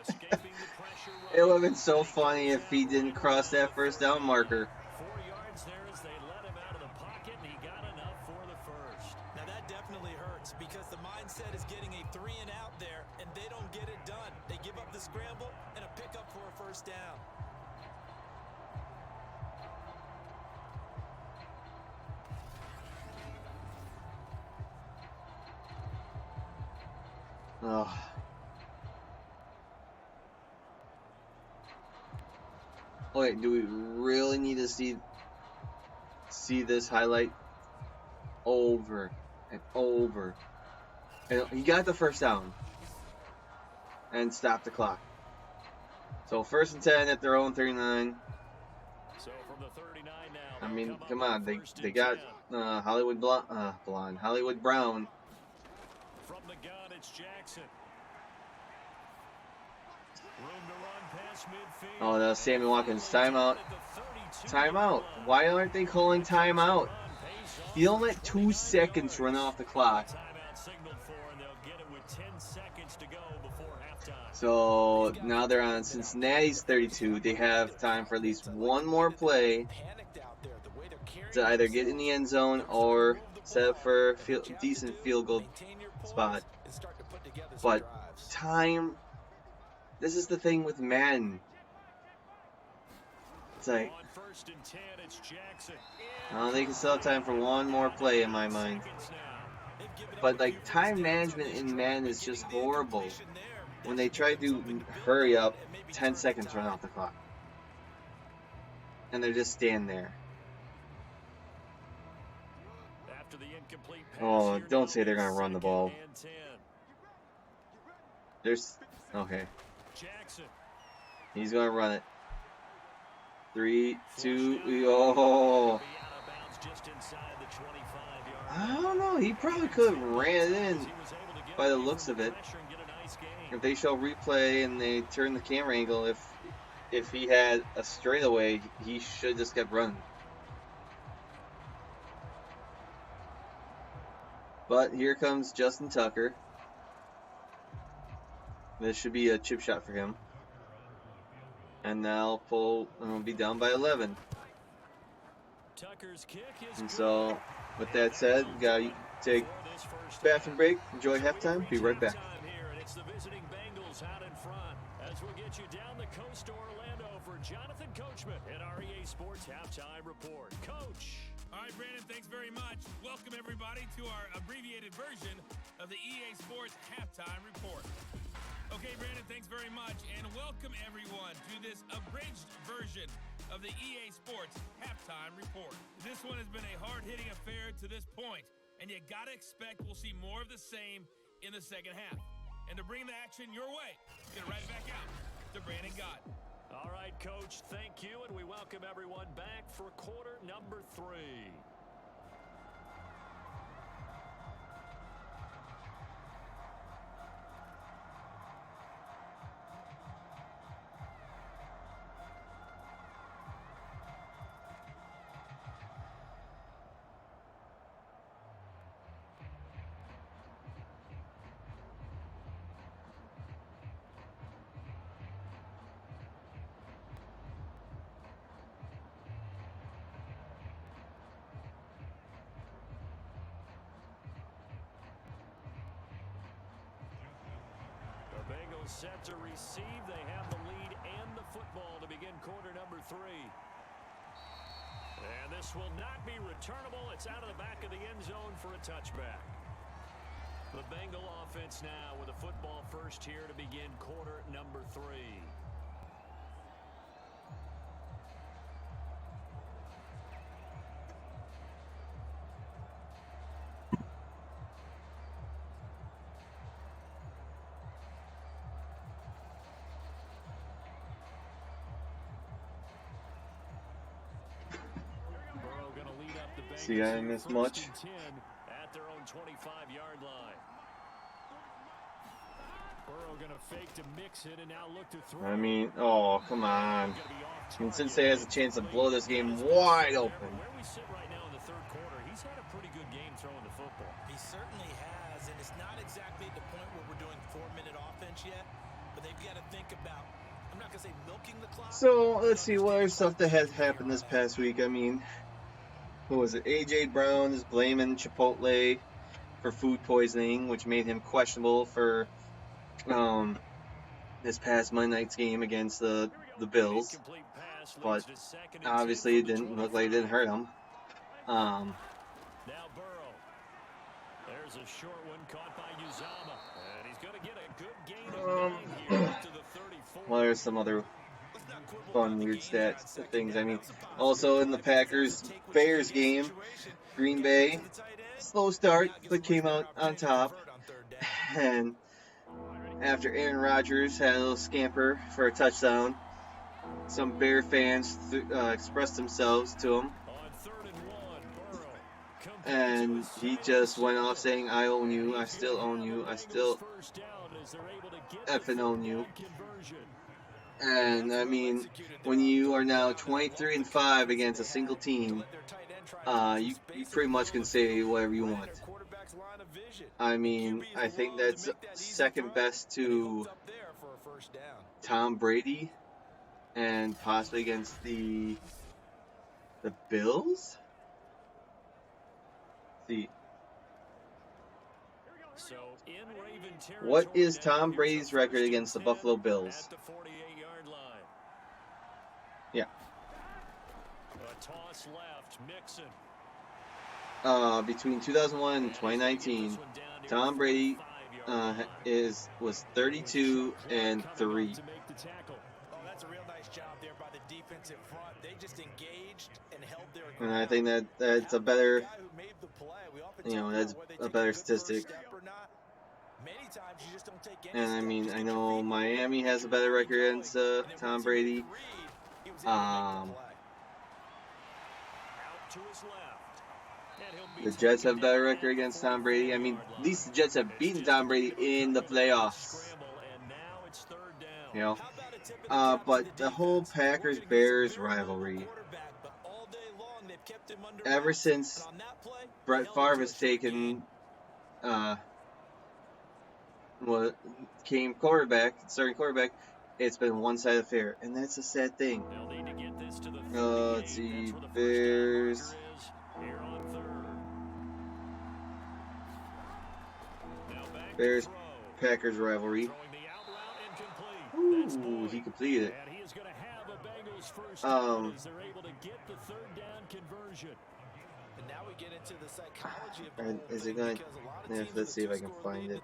Escaping the pressure. It would have been so funny if he didn't cross that first down marker. 4 yards there as they let him out of the pocket, and he got enough for the first. Now that definitely hurts because the mindset is getting a 3 and out there, and they don't get it done. They give up the scramble and a pickup for a first down. Oh. Wait, do we really need to see this highlight over and over? And he got the first down and stopped the clock. So 1st and 10 at their own 39. So from the 39 now. I mean, come on, they got Hollywood Brown. From the gun, it's Jackson. Room to run past midfield. Oh, that's Sammy Watkins. Timeout. Timeout. Why aren't they calling timeout? You don't let 2 seconds run off the clock. Timeout signaled for, and they'll get it with 10 seconds to go before halftime. So now they're on Cincinnati's 32. They have time for at least one more play to either get in the end zone or set up for a decent field goal spot. But time, this is the thing with Madden. It's like, On 1st and 10, it's Jackson. they can still have time for one more play in my mind. But like, time management in Madden is just horrible. When they try to hurry up, 10 seconds run off the clock. And they're just standing there. After the incomplete pass, Oh, don't say they're going to run the ball. 2nd and 10. There's, okay. Jackson. He's going to run it. 3, 2, oh. I don't know. He probably could have ran it in by the looks of it. If they show replay and they turn the camera angle, if he had a straightaway, he should have just kept running. But here comes Justin Tucker. This should be a chip shot for him. And now we'll be down by 11. And so, with that said, we gotta take bathroom break, enjoy halftime, be right back. It's the visiting Bengals out in front as we'll get you down the coast to Orlando for Jonathan Coachman at our EA Sports Halftime Report. Coach. All right, Brandon, thanks very much. Welcome, everybody, to our abbreviated version of the EA Sports Halftime Report. Okay, Brandon, thanks very much, and welcome, everyone, to this abridged version of the EA Sports Halftime Report. This one has been a hard-hitting affair to this point, and you got to expect we'll see more of the same in the second half. And to bring the action your way, get it right back out to Brandon Gott. All right, Coach, thank you, and we welcome everyone back for quarter number 3. set to receive. They have the lead and the football to begin quarter number 3. And this will not be returnable. It's out of the back of the end zone for a touchback. The Bengal offense now with a football first here to begin quarter number 3. See, I didn't miss much. At their own 25-yard line. Burrow gonna fake to mix it and now look to throw. I mean, oh, come on. I mean, Cincinnati has a chance to blow this game wide open. Where we sit right now in the third quarter, he's had a pretty good game throwing the football. He certainly has, and it's not exactly the point where we're doing 4-minute offense yet, but they've got to think about, I'm not going to say milking the clock. So, let's see, what other stuff that has happened this past week? I mean, who was it? A.J. Brown is blaming Chipotle for food poisoning, which made him questionable for this past Monday night's game against the Bills. But obviously it didn't look like it didn't hurt him. Now Burrow. There's a short one caught by Uzama. And he's going to get a good gain of 9 here up to the 34. Well, there's some other fun, weird stats and things. I mean, also in the Packers-Bears game, Green Bay, slow start, but came out on top. And after Aaron Rodgers had a little scamper for a touchdown, some Bear fans expressed themselves to him. And he just went off saying, I own you, I still own you, I still effing own you. And, I mean, when you are now 23-5 against a single team, you pretty much can say whatever you want. I mean, I think that's second best to Tom Brady and possibly against the Bills? See. What is Tom Brady's record against the Buffalo Bills? Yeah. Toss left, Mixon. Between 2001 and 2019, Tom Brady was 32-3. Oh, that's a real nice job there by the defensive front. They just engaged and held their ground. And I think that's a better, that's a better statistic. And I mean, I know Miami has a better record against Tom Brady. The Jets have a better record against Tom Brady. I mean, at least the Jets have beaten Tom Brady in the playoffs. You know? But the whole Packers-Bears rivalry, ever since Brett Favre has taken, starting quarterback, it's been one-sided affair, and that's a sad thing. Let's see, Bears. Bears-Packers rivalry. Ooh, he completed it. Is it going to... let's see if I can find it.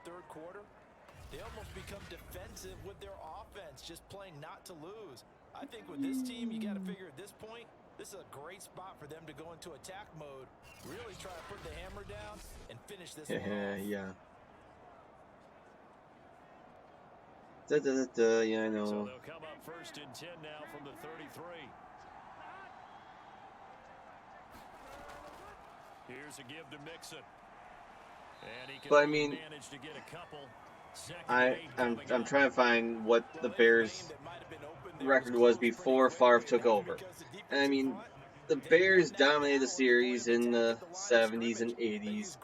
They almost become defensive with their offense, just playing not to lose. I think with this team, you got to figure at this point, this is a great spot for them to go into attack mode, really try to put the hammer down and finish this one off. Yeah. Yeah, I know. So they'll come up first and 10 now from the 33. Here's a give to Mixon. And he can manage to get a couple. I'm trying to find what the Bears' record was before Favre took over. And I mean, the Bears dominated the series in the 70s and 80s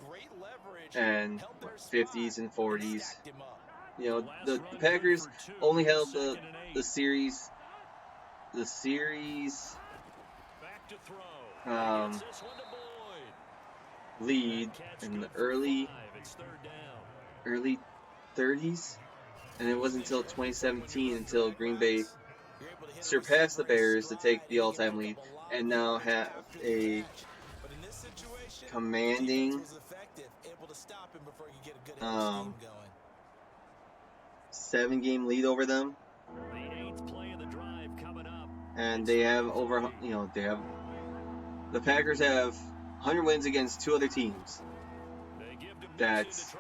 and 50s and 40s. You know, the Packers only held the series lead in the early 30s, And it wasn't until 2017 until Green Bay surpassed the Bears to take the all-time lead and now have a commanding 7-game lead over them. The 8th play of the drive coming up. And they have the Packers have 100 wins against 2 other teams. That's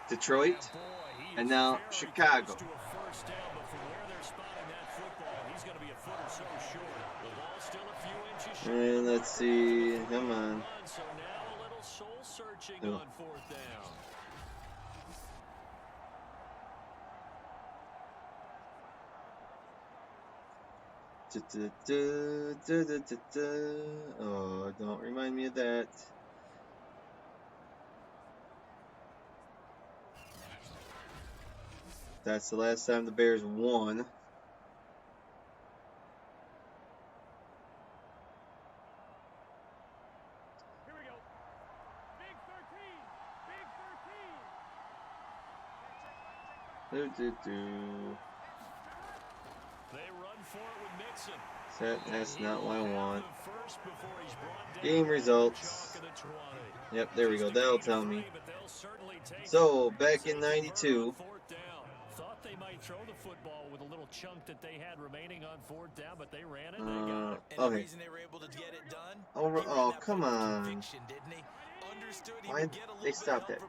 Detroit and now Chicago. And let's see, come on. So now a little soul searching on 4th down. Oh, don't remind me of that. That's the last time the Bears won. Here we go. Big 13. Big 13. They run for it with Mixon. That's not what I want. Game results. Yep, there we go. That'll tell me. So, back in 92. Thought they might throw the football with a little chunk that they had remaining on 4th down, but they ran it. They got it. Okay. And the reason they were able to get it done, Oh, come on. Why they stopped that?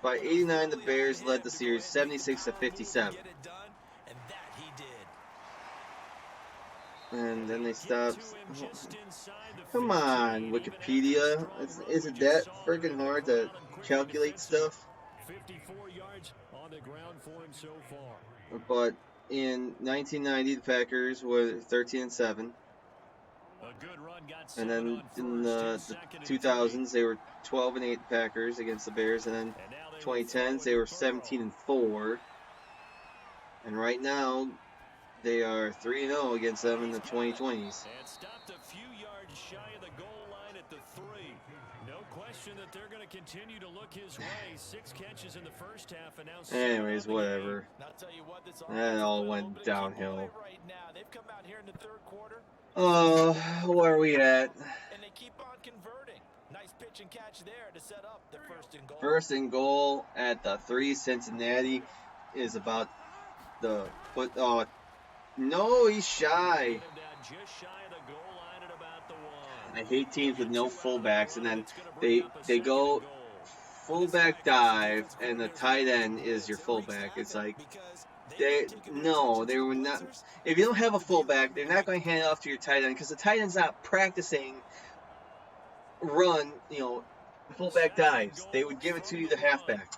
By 89, the Bears led the series 76-57. And then they stopped. Come on, Wikipedia. Is it that freaking hard to calculate stuff? 54 yards on the ground for him so far. But in 1990, the Packers were 13-7. And then in the 2000s, they were 12-8 Packers against the Bears. And then 2010s, they were 17-4. And right now, they are 3-0 against them in the 2020s. And stopped a few yards shy of the goal line at the 3. No question that they're going to continue to look his way. 6 catches in the first half. And now anyways, whatever. That all went downhill. Oh, where are we at? And they keep on converting. Nice pitch and catch there to set up the 1st and goal. 1st and goal at the 3. Cincinnati is about the foot. Oh, no, he's shy. I hate teams with no fullbacks, and then they go fullback dive, and the tight end is your fullback. It's like they were not. If you don't have a fullback, they're not going to hand it off to your tight end because the tight end's not practicing fullback dives. They would give it to you, the halfback.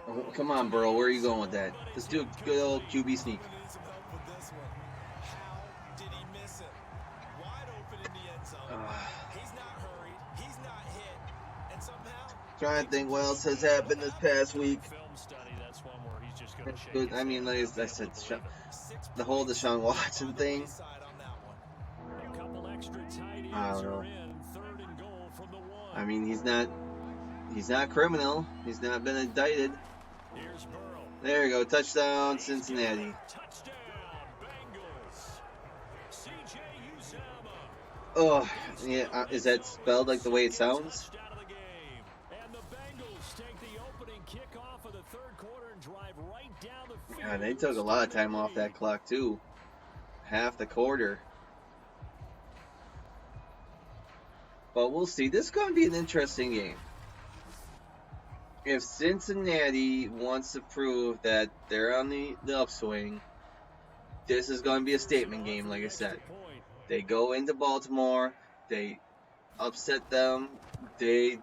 Oh, come on, Burrow. Where are you going with that? Let's do a good old QB sneak. How did he miss it? Wide open in the end zone. He's not hurried. He's not hit. And somehow... Trying to think what else has happened this past week. Good. I mean, like I said, the whole Deshaun Watson thing. I don't know. I mean, he's not criminal. He's not been indicted. There you go. Touchdown, Cincinnati. Oh, yeah. Is that spelled like the way it sounds? God, they took a lot of time off that clock, too. Half the quarter. But we'll see. This is going to be an interesting game. If Cincinnati wants to prove that they're on the upswing, this is going to be a statement game, like I said. They go into Baltimore, they upset them, they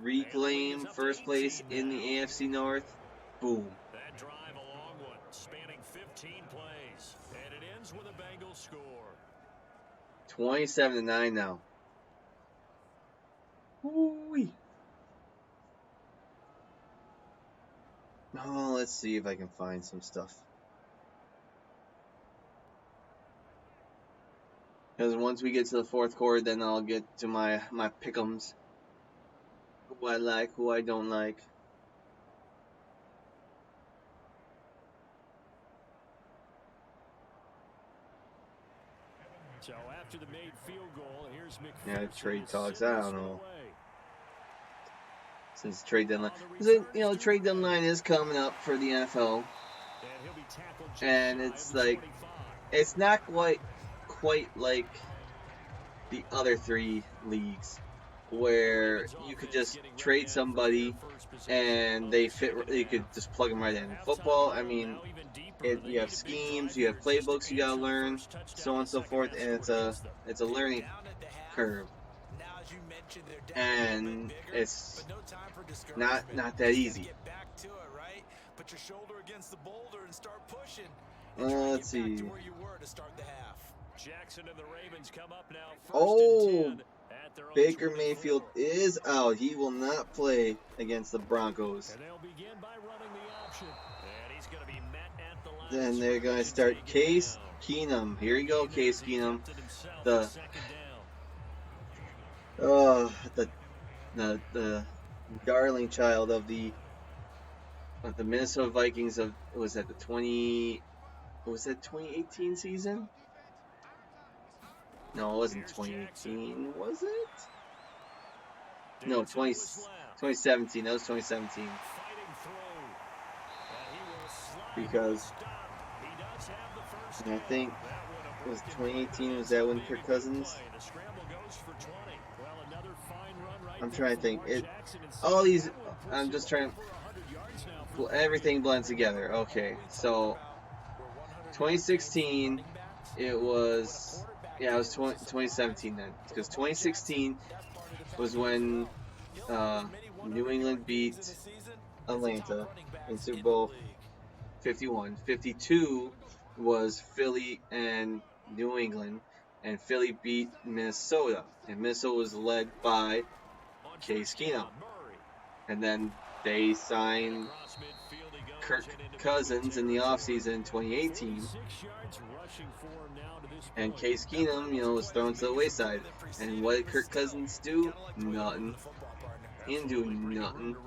reclaim first place in the AFC North. Boom. That drive a long one, spanning 15 plays, and it ends with a Bengals score. 27-9 now. Woo-wee. Oh, let's see if I can find some stuff. Because once we get to the 4th quarter, then I'll get to my pick'ems. who I like, who I don't like. So after the made field goal, here's Yeah, McPherson trade to talks. send I this don't one know. away. Since trade deadline, The trade deadline is coming up for the NFL, And he'll be tackled just and shy it's of the like 25. it's not quite like the other three leagues where you could just trade somebody and they fit. You could just plug them right in. Football, I mean, you have schemes, you have playbooks you gotta learn, so on and so forth, and it's a learning curve, and it's not that easy. Put your shoulder against the boulder and start pushing. Let's see. Jackson and the Ravens come up now. Oh, Baker Mayfield is out. He will not play against the Broncos. And they'll begin by running the option. And he's going to be met at the line. Then they're going to start Case Keenum. Here you go, Case Keenum. The darling child of the Minnesota Vikings of was that 2018 season? No, it wasn't 2018, was it? No, 2017. That was 2017. Because I think it was 2018. Was that when Kirk Cousins? I'm trying to think. All these. I'm just trying. Everything blends together. Okay, so 2016. It was. Yeah, it was 2017 then, because 2016 was when New England beat Atlanta in Super Bowl 51. 52 was Philly and New England, and Philly beat Minnesota, and Minnesota was led by Case Keenum. And then they signed Kirk Cousins in the offseason in 2018. And Case Keenum, was thrown to the wayside. And what did Kirk Cousins do? Nothing. He didn't do nothing.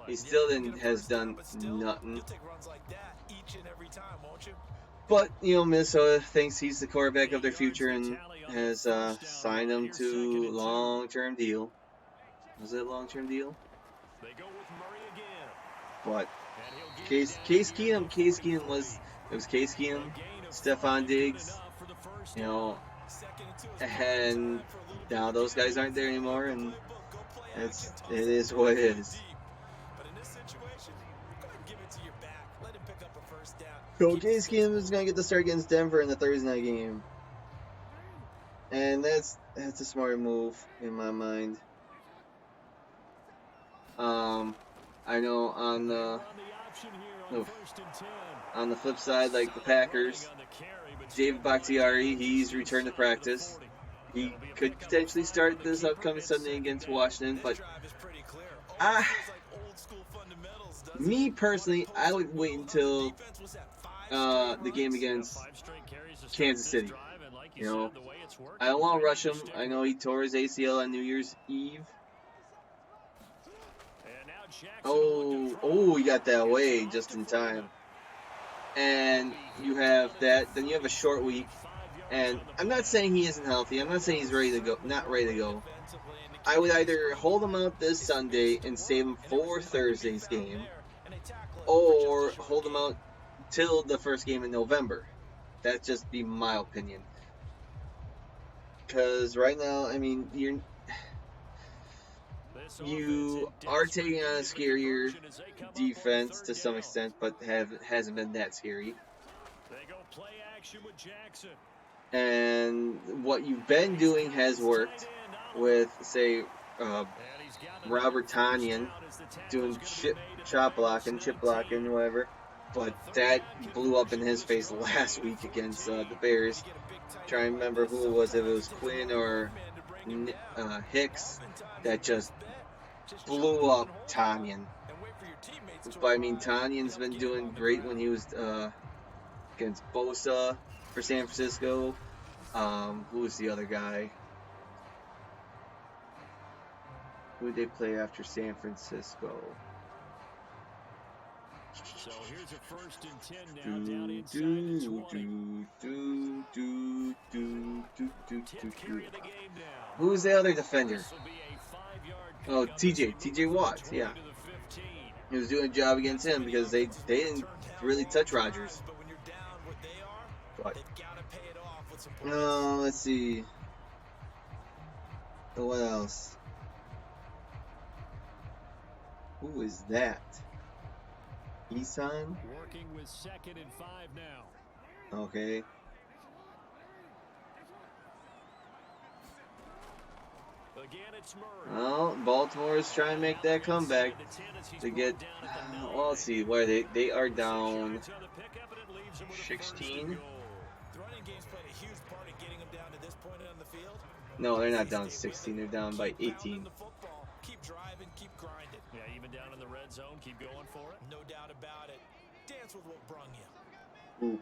He still has done nothing. But, Minnesota thinks he's the quarterback of their future and has signed him to a long-term deal. Was it a long-term deal? But Case Keenum was Case Keenum, Stephon Diggs, and now those guys aren't there anymore, and it is what it is. So Case Keenum is gonna get the start against Denver in the Thursday night game, and that's a smart move in my mind. I know on the flip side, like the Packers, David Bakhtiari, he's returned to practice. He could potentially start this upcoming Sunday against Washington, but me personally, I would wait until the game against Kansas City. I don't want to rush him. I know he tore his ACL on New Year's Eve. Oh, he got that away just in time. And you have that. Then you have a short week. And I'm not saying he isn't healthy. I'm not saying he's ready to go. Not ready to go. I would either hold him out this Sunday and save him for Thursday's game, or hold him out till the first game in November. That'd just be my opinion. Because right now, I mean, you are taking on a scarier defense to some extent, but hasn't been that scary. And what you've been doing has worked with, say, Robert Tonyan doing chip blocking, whatever. But that blew up in his face last week against the Bears. Trying to remember who it was, if it was Quinn or Hicks, that just blew up Tonyan. But I mean, Tanyan's been doing great when he was against Bosa for San Francisco. Who was the other guy? Who they play after San Francisco? So here's a 1st and 10 now, Do, down inside do, the 20. Tip carry of the game now. Who's the other defender? This will be a 5-yard Oh, pickup as they move TJ from the Watt. 20 Yeah, to the 15. he was doing a job against him because they didn't really touch Rodgers. But when you're down what they are, But they've got to pay it off with some points. let's see. What else? Who is that? Isan? Working with 2nd and 5 now. Okay. Again, it's Murray. Well, Baltimore is trying to make that comeback to get. Well, let's see where they are down 16. The running game's played a huge part in getting them down to this point on the field. No, they're not down 16. They're down by Keep 18. pounding the football. Keep driving, keep grinding. Yeah, even down in the red zone, keep going for it. No doubt about it. Dance with what brung you. Ooh.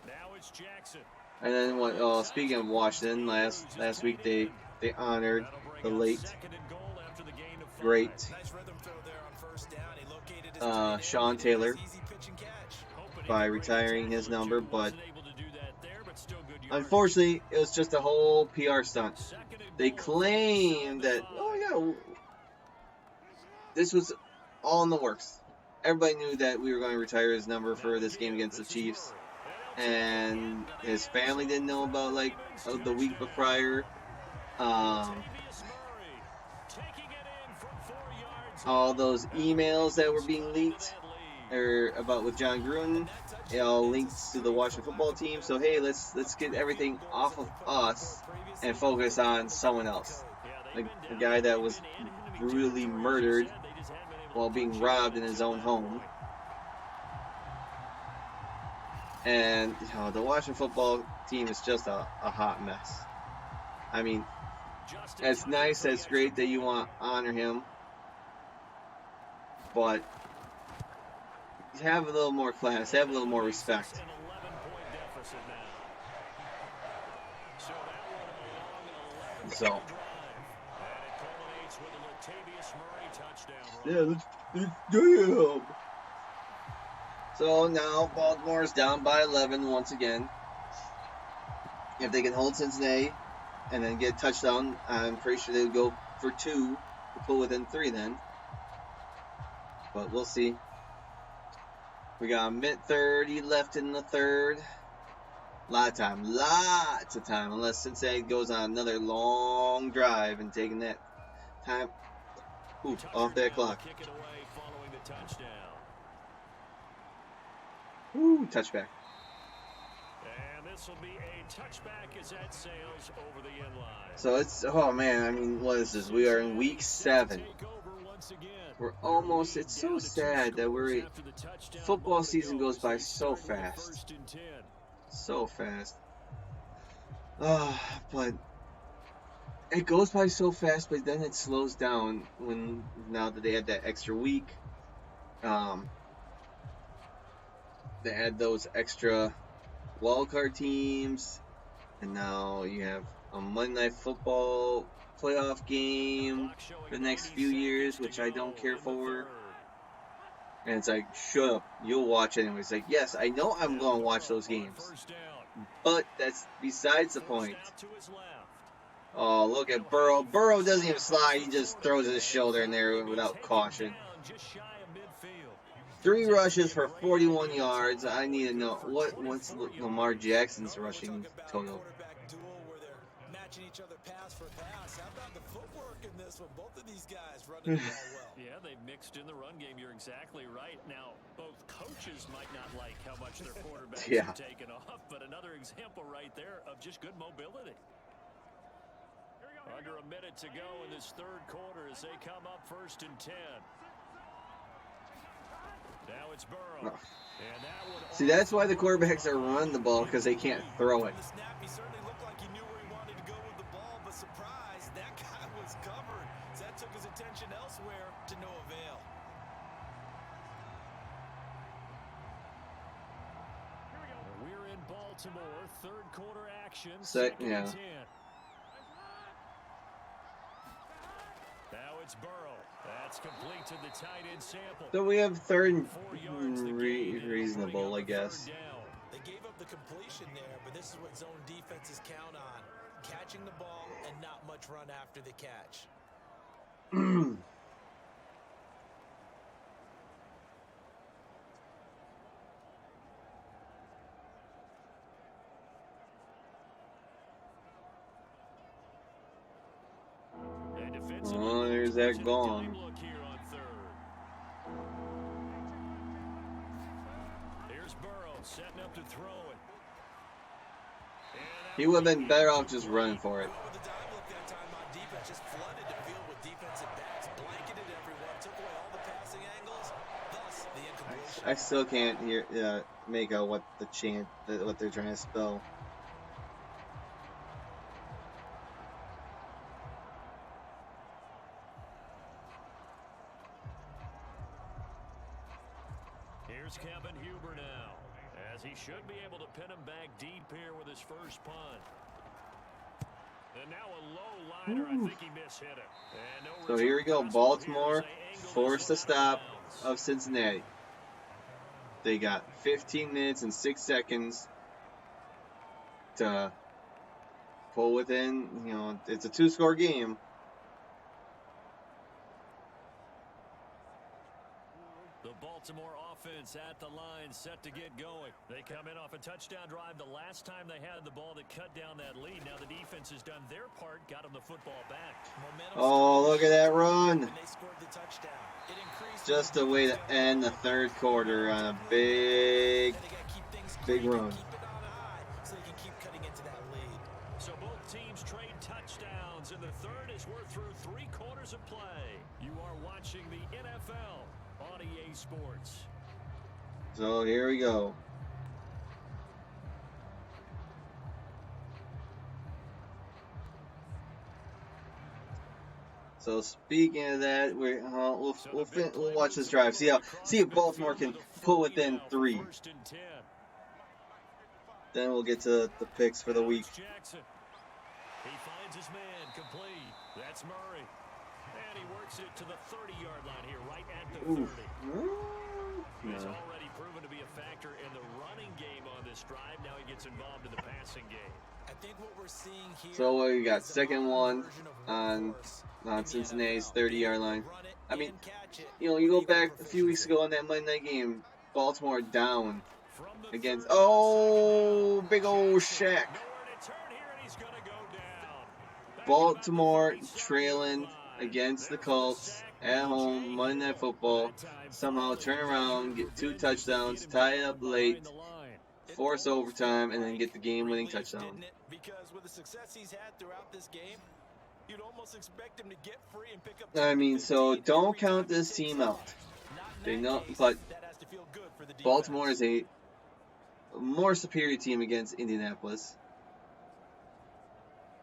Now it's Jackson. And then what? Oh, speaking of Washington, last week they honored the late great Nice rhythm throw there on first down. He located his tight end. Sean Taylor Easy pitch and catch. by retiring his number, but unfortunately, it was just a whole PR stunt. They claimed that, oh yeah, this was all in the works. Everybody knew that we were going to retire his number for this game against the Chiefs, and his family didn't know about like the week prior. All those emails that were being leaked or about with John Gruden, it all links to the Washington football team. So hey, let's get everything off of us and focus on someone else, like a guy that was brutally murdered while being robbed in his own home. And the Washington football team is just a hot mess. I mean, it's nice, it's great that you want to honor him, but have a little more class, have a little more respect. So, yeah, let's do him. So now Baltimore's down by 11 once again. If they can hold Cincinnati and then get a touchdown, I'm pretty sure they would go for 2 to pull within 3 then. But we'll see. We got a minute 30 left in the third. Lots of time, unless Cincinnati goes on another long drive and taking that time off that clock. Woo, touchback. And this will be a touchback as that sails over the end line. So it's, oh man, I mean, what is this? We are in week 7. We're almost, it's so sad that football season goes by so fast. So fast. But it goes by so fast, but then it slows down now that they had that extra week. They had those extra wildcard teams, and now you have a Monday Night Football playoff game for the next few years, which I don't care for. And it's like, shut up, you'll watch anyway. It's like, yes, I know I'm going to watch those games, but that's besides the point. Oh, look at Burrow. Burrow doesn't even slide, he just throws his shoulder in there without caution. 3 rushes for 41 yards. I need to know what's Lamar Jackson's rushing total. Matching each other pass for pass. How about the footwork in this one? Both of these guys running the ball well. Yeah, they've mixed in the run game. You're exactly right. Now, both coaches might not like how much their quarterbacks are taking off, but another example right there of just good mobility. Under a minute to go in this third quarter as they come up 1st and 10. Now it's Burrow. See, that's why the quarterbacks are running the ball, because they can't throw it. He certainly looked like he knew where he wanted to go with the ball, but surprise, that guy was covered. So that took his attention elsewhere to no avail. We're in Baltimore, third quarter action. So, yeah. It's Burrow. That's complete to the tight end sample. So we have third and 4 yards to gain, and it'll bring reasonable, up I a guess. 3rd down. They gave up the completion there, but this is what zone defenses count on. Catching the ball and not much run after the catch. And defensively, Oh, there's that a gone. dime look here on 3rd. Here's Burrow setting up to throw it. He would have been better off just running for it. With the dime look that time on defense, just flooded the field with defensive backs, blanketed everyone, took away all the passing angles, thus the incompletion. I still can't make out what what they're trying to spell. Here's Kevin Huber now, as he should be able to pin him back deep here with his first punt. And now a low liner, I think he mishit it. And no So here we go, return Baltimore possible here as they angle forced the this one out stop of bounds. of Cincinnati. They got 15 minutes and 6 seconds to pull within, it's a 2-score game. The Baltimore offense at the line, set to get going. They come in off a touchdown drive the last time they had the ball that cut down that lead. Now the defense has done their part, got them the football back. Momentum Oh, look at that run. and they scored the touchdown. It increased Just a way to end the third quarter on a big, and they got to keep things big clean and run. keep it on high so they can keep cutting into that lead. So both teams trade touchdowns, and the third is we're through 3 quarters of play. You are watching the NFL on EA Sports. So here we go. So speaking of that, we'll watch this drive. See if Baltimore can pull within 3. 1st and 10. Then we'll get to the picks for the week. Jackson. He finds his man complete. That's Murray. And he works it to the 30-yard line here, right at the 30. He's No. already proven to be a factor in the running game on this drive. Now he gets involved in the passing game. I think what we're seeing here So what we got? is a Second modern one version of on workhorse on in the Cincinnati's NFL. 30-yard line. Run it I mean, and catch it you with go equal back a few weeks proficiency. ago in that Monday night game, Baltimore down From the against 30, oh big old Shaq. nowhere to turn here, and he's going to go down. Back Baltimore about the 37-yard trailing line. against the There's Colts sack. at home Monday Night Football. That time Somehow finally turn around, get 2 defenders to touchdowns, get him tie it down up late, behind the line. force overtime, and then get the game-winning Relief, touchdown. didn't it? Because with the success he's had throughout this game, you'd almost expect him to get free and pick up. I mean, so 15 don't every time count he this takes team off. out. Not in They that know, case, but that has to feel good for the defense. Baltimore is a more superior team against Indianapolis,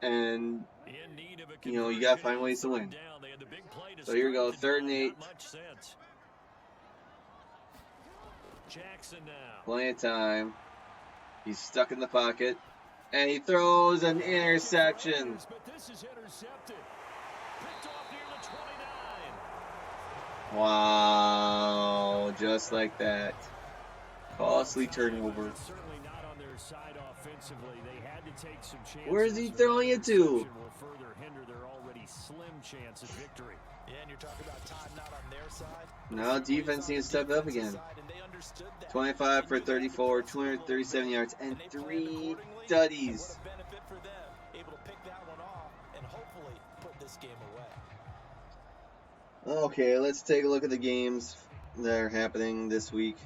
and In need of a you gotta conversion find on ways to 3rd win. down. They had the big play to So here we go, start the 3rd and drive. 8. Not much sense. Jackson now. Plenty of time. He's stuck in the pocket, and he throws an interception. But this is intercepted. Picked off near the 29. Wow, just like that. Costly turnover. Certainly not on their side offensively. They had to take some chances. Where's he throwing it to? Interception will further hinder their already slim chance of victory. Yeah, and you're talking about time not on their side. Now defense needs to step up again. 25 for 34, 237 yards, and 3 tutties. What a benefit for them, able to pick that one off and hopefully put this game away. Okay, let's take a look at the games that are happening this week.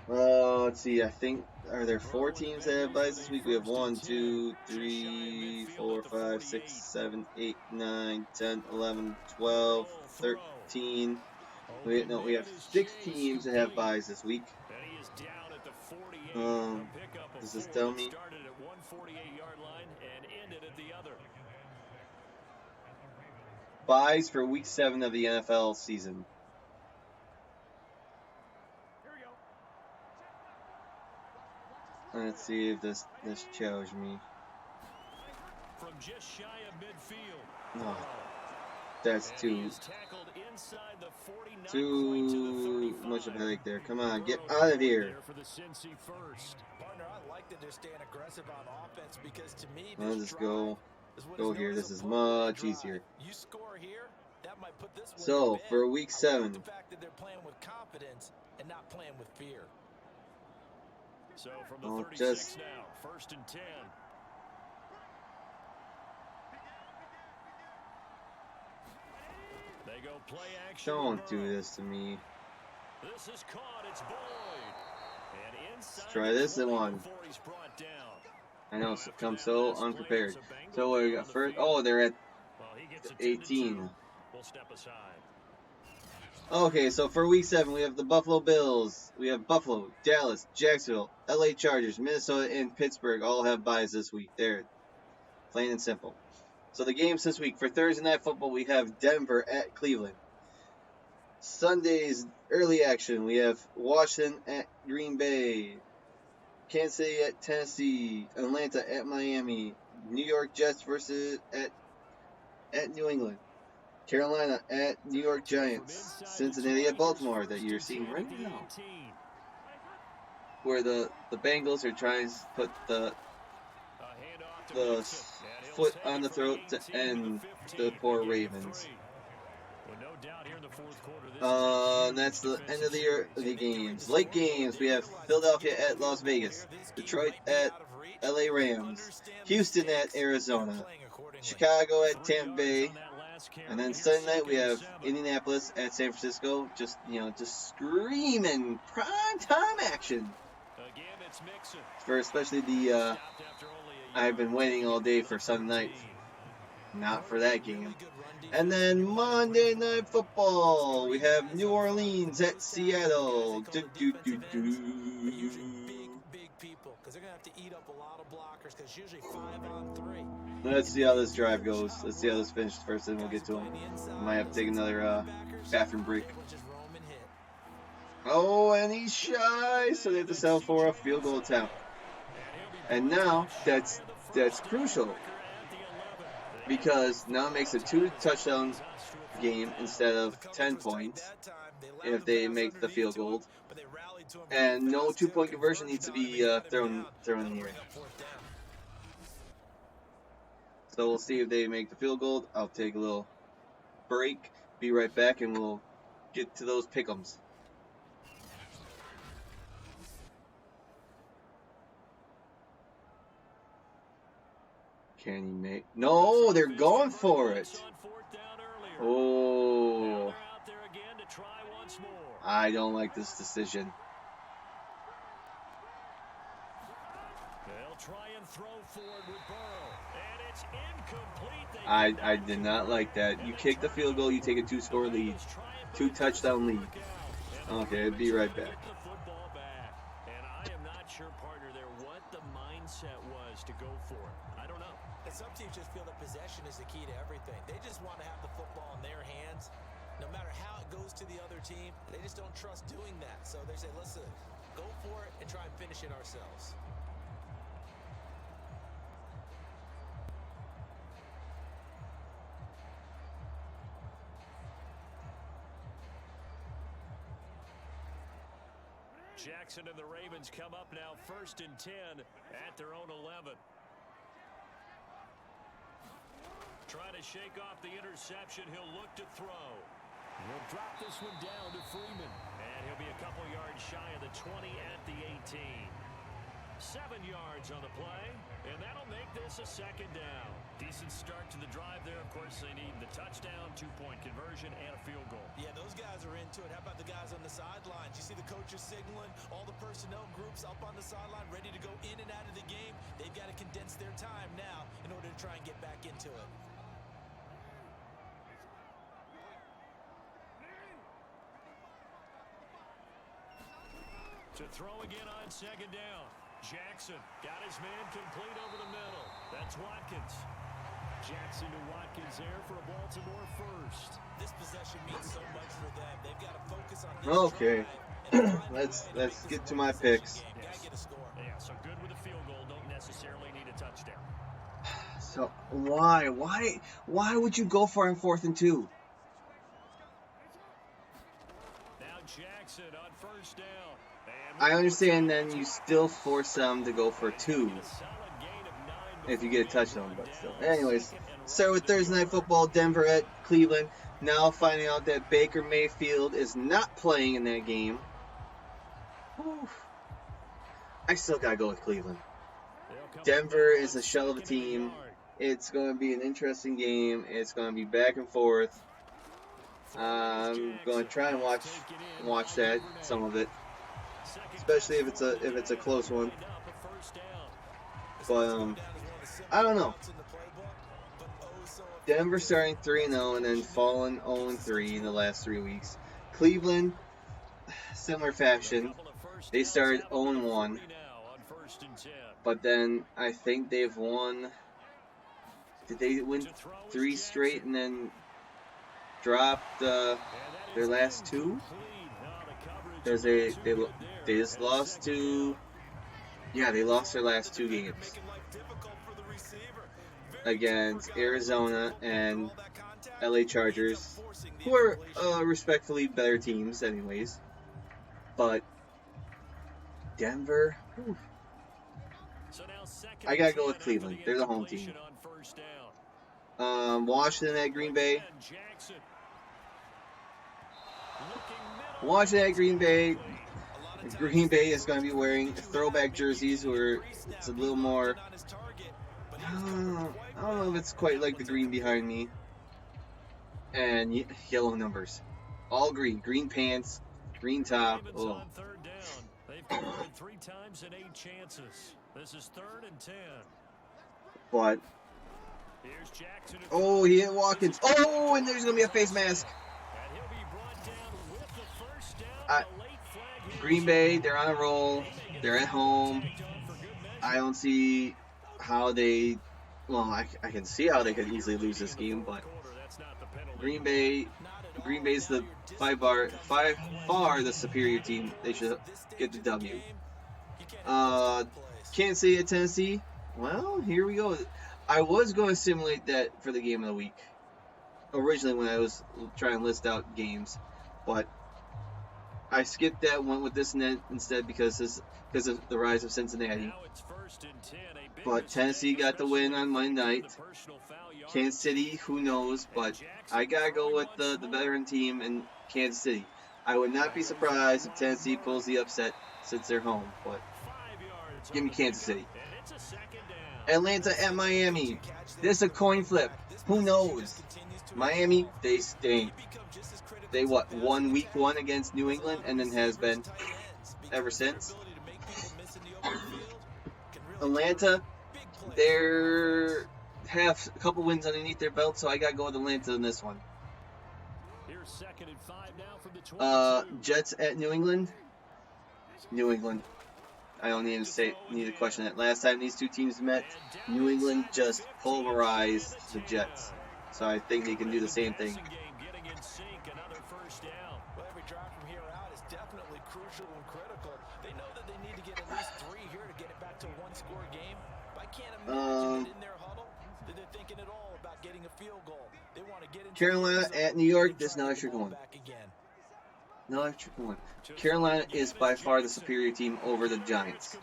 Let's see, I think, are there 4 teams that have buys this week? We have 1, 2, 3, 4, 5, 6, 7, 8, 9, 10, 11, 12, 13. We have 6 teams that have buys this week. And he is down at the 48. A pickup of Does this 4 tell that me? started at one 48-yard line and ended at the other. Buys for week 7 of the NFL season. Let's see if this shows me. From from just shy of midfield. No, that's And he too is tackled inside the 40, quite to the 35. much of a headache there. Come on, get Burrow out of going here. there for the Cincy first. Partner, I like that they're staying aggressive on offense because to me, Let's this just drive go. is what Go is here. known This as a is pull-away much drive. easier. You score here, that might put this one So to bed. for week I like 7, the fact that they're playing with confidence and not playing with fear. So from the Oh, 36 just- now, 1st and 10. They go play action. don't do Burrow. this to me. This is caught. It's Boyd. And inside Let's try the this 20 one. before he's brought down. I know, After come that so last play, unprepared. it's a Bengal So what we down got on the first? field. Oh, they're at Well, he gets attended 18. to. We'll step aside. Okay, so for week 7, we have the Buffalo Bills. We have Buffalo, Dallas, Jacksonville, LA Chargers, Minnesota, and Pittsburgh all have byes this week. They're plain and simple. So the games this week for Thursday Night Football, we have Denver at Cleveland. Sunday's early action, we have Washington at Green Bay, Kansas City at Tennessee, Atlanta at Miami, New York Jets versus at New England, Carolina at New York Giants, Cincinnati at Baltimore that you're seeing right now, where the Bengals are trying to put the foot on the throat to end the poor Ravens. And that's the end of the games. Late games, we have Philadelphia at Las Vegas, Detroit at LA Rams, Houston at Arizona, Chicago at Tampa Bay, and then Sunday night we have Indianapolis at San Francisco. Just screaming prime time action for especially the. I've been waiting all day for Sunday night, not for that game. And then Monday Night Football, we have New Orleans at Seattle. Big people, because they're going to have to eat up a lot of blockers, because usually 5-on-3. Let's see how this drive goes. Let's see how this finishes first, then we'll get to them. Might have to take another bathroom break. Oh, and he's shy, so they have to settle for a field goal attempt. And now that's crucial, because now it makes a 2-touchdown game instead of 10 points if they make the field goal. And no 2-point conversion needs to be thrown in here. So we'll see if they make the field goal. I'll take a little break, be right back, and we'll get to those pick'ems. Can he make? No, they're going for it. Oh, I don't like this decision. They'll try and throw forward with Burrow, and it's incomplete. I did not like that. You kick the field goal, you take a 2-score lead, 2-touchdown lead. Okay, be right back. And I am not sure, partner, there what the mindset was to go for it. I don't know. And some teams just feel that possession is the key to everything. They just want to have the football in their hands. No matter how it goes to the other team, they just don't trust doing that. So they say, listen, go for it and try and finish it ourselves. Jackson and the Ravens come up now 1st and 10 at their own 11. Trying to shake off the interception. He'll look to throw. He'll drop this one down to Freeman. And he'll be a couple yards shy of the 20 at the 18. 7 yards on the play, and that'll make this a 2nd down. Decent start to the drive there. Of course, they need the touchdown, 2-point conversion, and a field goal. Yeah, those guys are into it. How about the guys on the sidelines? You see the coaches signaling, all the personnel groups up on the sideline, ready to go in and out of the game. They've got to condense their time now in order to try and get back into it. To throw again on 2nd down. Jackson got his man complete over the middle. That's Watkins. Jackson to Watkins there for a Baltimore first. This possession means so much for them. They've got to focus on this Okay. let's get to my picks. Yeah, so good with a field goal. Don't necessarily need a touchdown. So why would you go for it on 4th and 2? Now Jackson on first down. I understand then you still force them to go for 2 if you get a touchdown, but still. Anyways, start with Thursday Night Football, Denver at Cleveland. Now finding out that Baker Mayfield is not playing in that game. Whew. I still gotta go with Cleveland. Denver is a shell of a team. It's going to be an interesting game. It's going to be back and forth. I'm going to try and watch that, some of it, especially if it's a close one. But I don't know. Denver starting 3-0 and then falling 0-3 in the last 3 weeks. Cleveland, similar fashion. They started 0-1, but then I think they've won. Did they win 3 straight and then dropped their last 2? Because they just lost to. Yeah, they lost their last 2 games against Arizona and LA Chargers, who are respectfully better teams anyways. But Denver, whew. I gotta go with Cleveland. They're the home team. Washington at Green Bay. Washington at Green Bay. Green Bay is going to be wearing throwback jerseys where it's a little more. I don't know if it's quite like the green behind me. And yellow numbers. All green. Green pants, green top. Oh. They've converted 3 times in 8 chances. This is 3rd and 10. But. Oh, he hit Watkins. Oh, and there's going to be a face mask. Green Bay, they're on a roll. They're at home. I don't see how they. Well, I can see how they could easily lose this game, but Green Bay's by far the superior team. They should get the W. Kansas City at Tennessee. Well, here we go. I was going to simulate that for the game of the week originally when I was trying to list out games, but I skipped that, went with this instead because of the rise of Cincinnati. But Tennessee got the win on Monday night. Kansas City, who knows? But I gotta go with the veteran team in Kansas City. I would not be surprised if Tennessee pulls the upset since they're home. But give me Kansas City. Atlanta at Miami. This is a coin flip. Who knows? Miami, they stink. They won week 1 against New England and then has been ever since. Atlanta, they have a couple wins underneath their belt, so I gotta go with Atlanta in this one. Jets at New England. New England. I don't need to question that. Last time these 2 teams met, New England just pulverized the Jets. So I think they can do the same thing. Well, every drive from here out is definitely crucial and critical. They know that they need to get at least 3 here to get it back to a 1-score game. But I can't imagine that in their huddle that they're thinking at all about getting a field goal. They want to get into Carolina at New York. This is an electric one. No electric one. Carolina is by far the superior team over the Giants.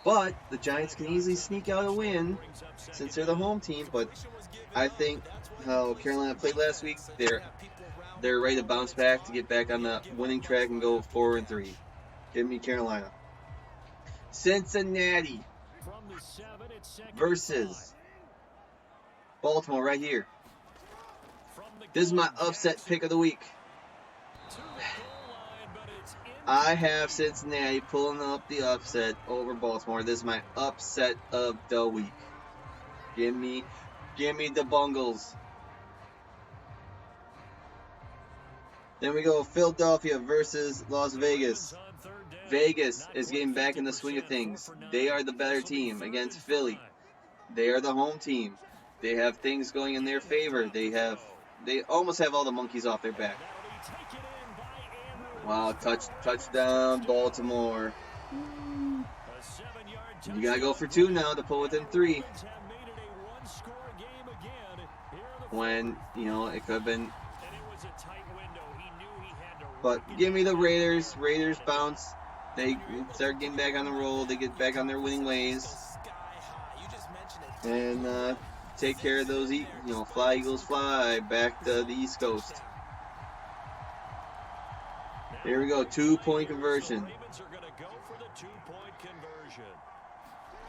But the Giants can easily sneak out a win since they're the home team. But I think how Carolina played last week, they're ready to bounce back to get back on the winning track and go 4-3. Give me Carolina. Cincinnati versus Baltimore right here. This is my upset pick of the week. I have Cincinnati pulling up the upset over Baltimore. This is my upset of the week. Give me the Bungles. Then we go Philadelphia versus Las Vegas. Vegas is getting back in the swing of things. They are the better team against Philly. They are the home team. They have things going in their favor. They almost have all the monkeys off their back. Wow, touchdown Baltimore. You gotta go for 2 now to pull within 3. one-score game again here in the when, you know, it could have been. and it was a tight window. He knew he had to But rock it give me the down. Raiders. Raiders bounce. They start getting back on the roll. They get back on their winning ways. Sky high. You just mentioned it. And take care of those, fly Eagles fly back to the East Coast. Here we go, 2-point conversion. The Ravens are going to go for the 2-point conversion.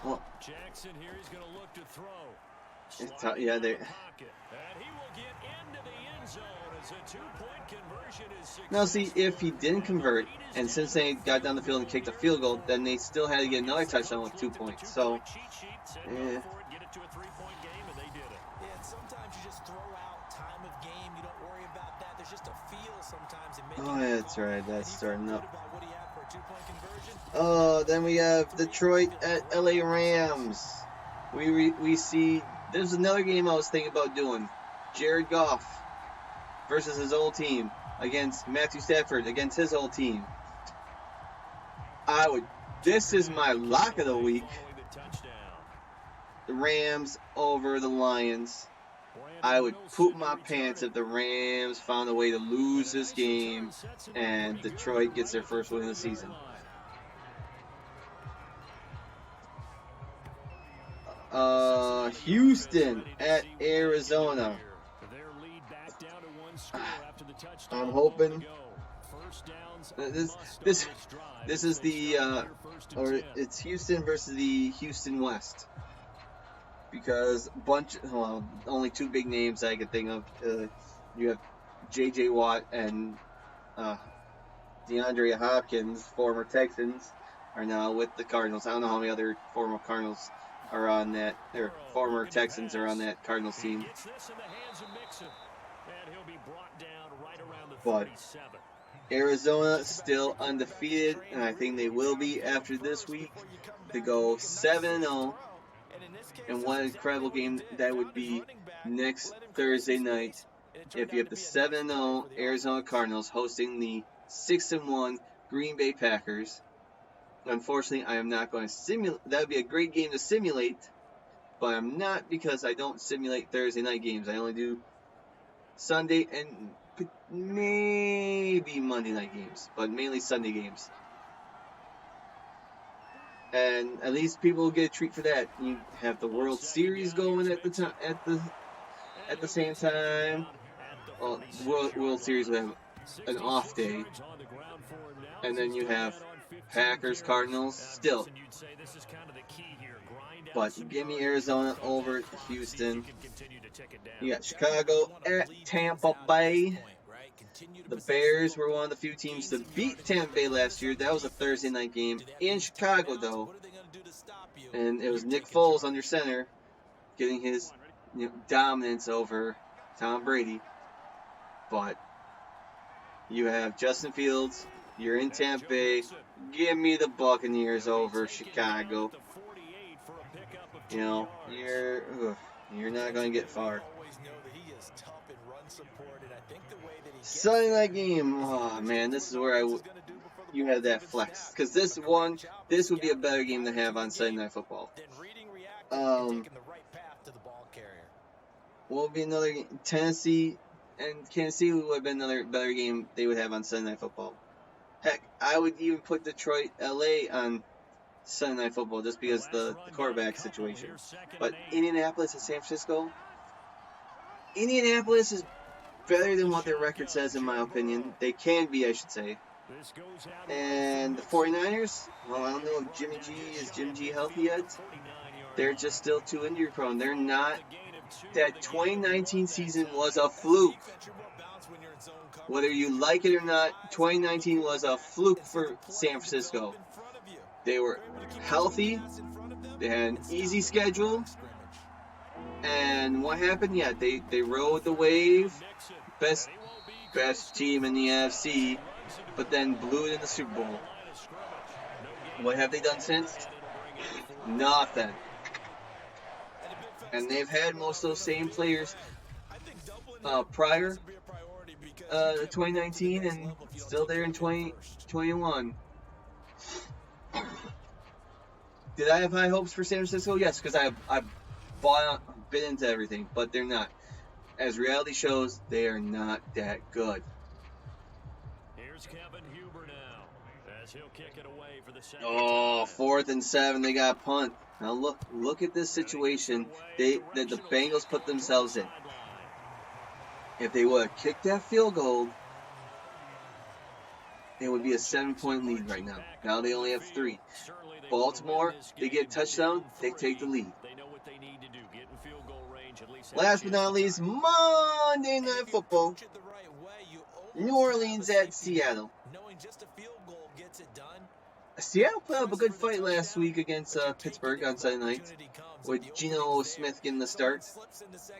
Well, Jackson here is going to look to throw. yeah, they. Pocket, and he will get into the end zone as a 2-point conversion is successful. Now, see, if he didn't convert, and since they got down the field and kicked a field goal, then they still had to get another touchdown with 2 points. So, yeah. Get it to a 3-point game, and they did it. Yeah, and sometimes you just throw out time of game. You don't worry about that. There's just a feel sometimes in making Oh, yeah, that's right. That's starting up. about what he had for a 2-point conversion. Oh, then we have Detroit at LA Rams. We see. There's another game I was thinking about doing. Jared Goff versus his old team against Matthew Stafford against his old team. This is my lock of the week. Following the touchdown. The Rams over the Lions. I would poop my pants if the Rams found a way to lose this game and Detroit gets their first win of the season. Houston at Arizona. Their lead back down to 1 score after the touchdown. I'm hoping First downs, this is the it's Houston versus the Houston West, because only 2 big names I could think of. You have J.J. Watt and DeAndre Hopkins, former Texans, are now with the Cardinals. I don't know how many other former Cardinals are on that, or former Texans are on that Cardinals team. Gets this in the hands of Mixon, and he'll be brought down right around the But 37. Arizona still undefeated, and I think they will be after this week to go 7-0. And what an incredible game that would be next Thursday night if you have the 7-0 Arizona Cardinals hosting the 6-1 Green Bay Packers. Unfortunately, I am not going to simulate. That would be a great game to simulate, but I'm not, because I don't simulate Thursday night games. I only do Sunday and maybe Monday night games, but mainly Sunday games. And at least people will get a treat for that. You have the World Series going at the same time. Well, World Series will have an off day, and then you have Packers, Cardinals, still. But give me Arizona over Houston. You got Chicago at Tampa Bay. The Bears were one of the few teams to beat Tampa Bay last year. That was a Thursday night game in Chicago, though. And it was Nick Foles under center, getting his dominance over Tom Brady. But you have Justin Fields. You're in Tampa Bay. Give me the Buccaneers over Chicago. You're not going to get far. Sunday night game. Oh man, this is where you have that flex, because this would be a better game to have on Sunday Night Football. What would be another game? Tennessee and Kansas City would have been another better game they would have on Sunday Night Football. Heck, I would even put Detroit, LA on Sunday Night Football just because the quarterback situation. But Indianapolis and San Francisco, Indianapolis is better than what their record says, in my opinion. They can be, I should say. And the 49ers, well, I don't know if Jimmy G healthy yet. They're just still too injury prone. They're not. That 2019 season was a fluke. Whether you like it or not, 2019 was a fluke for San Francisco. They were healthy. They had an easy schedule. And what happened? Yeah, they rode the wave. Best team in the NFC, but then blew it in the Super Bowl. What have they done since? Nothing. And they've had most of those same players prior to 2019 and still there in 2021. Did I have high hopes for San Francisco? Yes, because I fit into everything, but they're not. As reality shows, they are not that good. Here's Kevin Huber now, as he'll kick it away for the second Oh, time. 4th and 7, they got punt. Now look at this situation that the Bengals put themselves in. If they would have kicked that field goal, it would be a 7-point lead right now. Now they only have 3. Baltimore, they get a touchdown, they take the lead. Last but not least, Monday Night Football. New Orleans at Seattle. Seattle put up a good fight last week against Pittsburgh on Sunday night, with Geno Smith getting the start.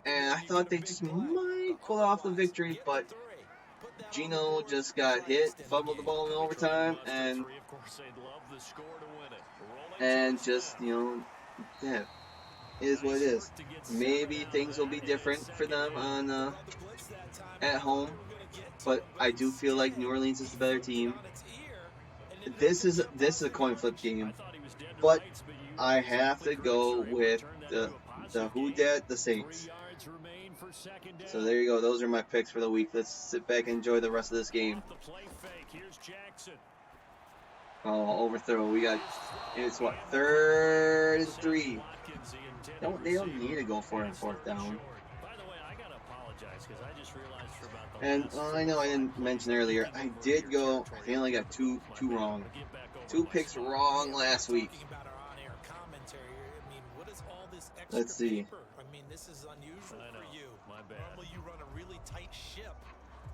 And I thought they just might pull off the victory, but Geno just got hit, fumbled the ball in overtime, and just, yeah, it is what it is. Maybe things will be different for them on at home, but I do feel like New Orleans is the better team. This is a coin flip game, but I have to go with the Saints. So there you go. Those are my picks for the week. Let's sit back and enjoy the rest of this game. Oh, overthrow. It's what, 3rd and 3. They don't need to go for it on 4th down. And I know I didn't mention earlier, I think I only got two wrong. 2 picks wrong last week. Let's see. I mean, this is unusual for you. My bad. Normally you run a really tight ship.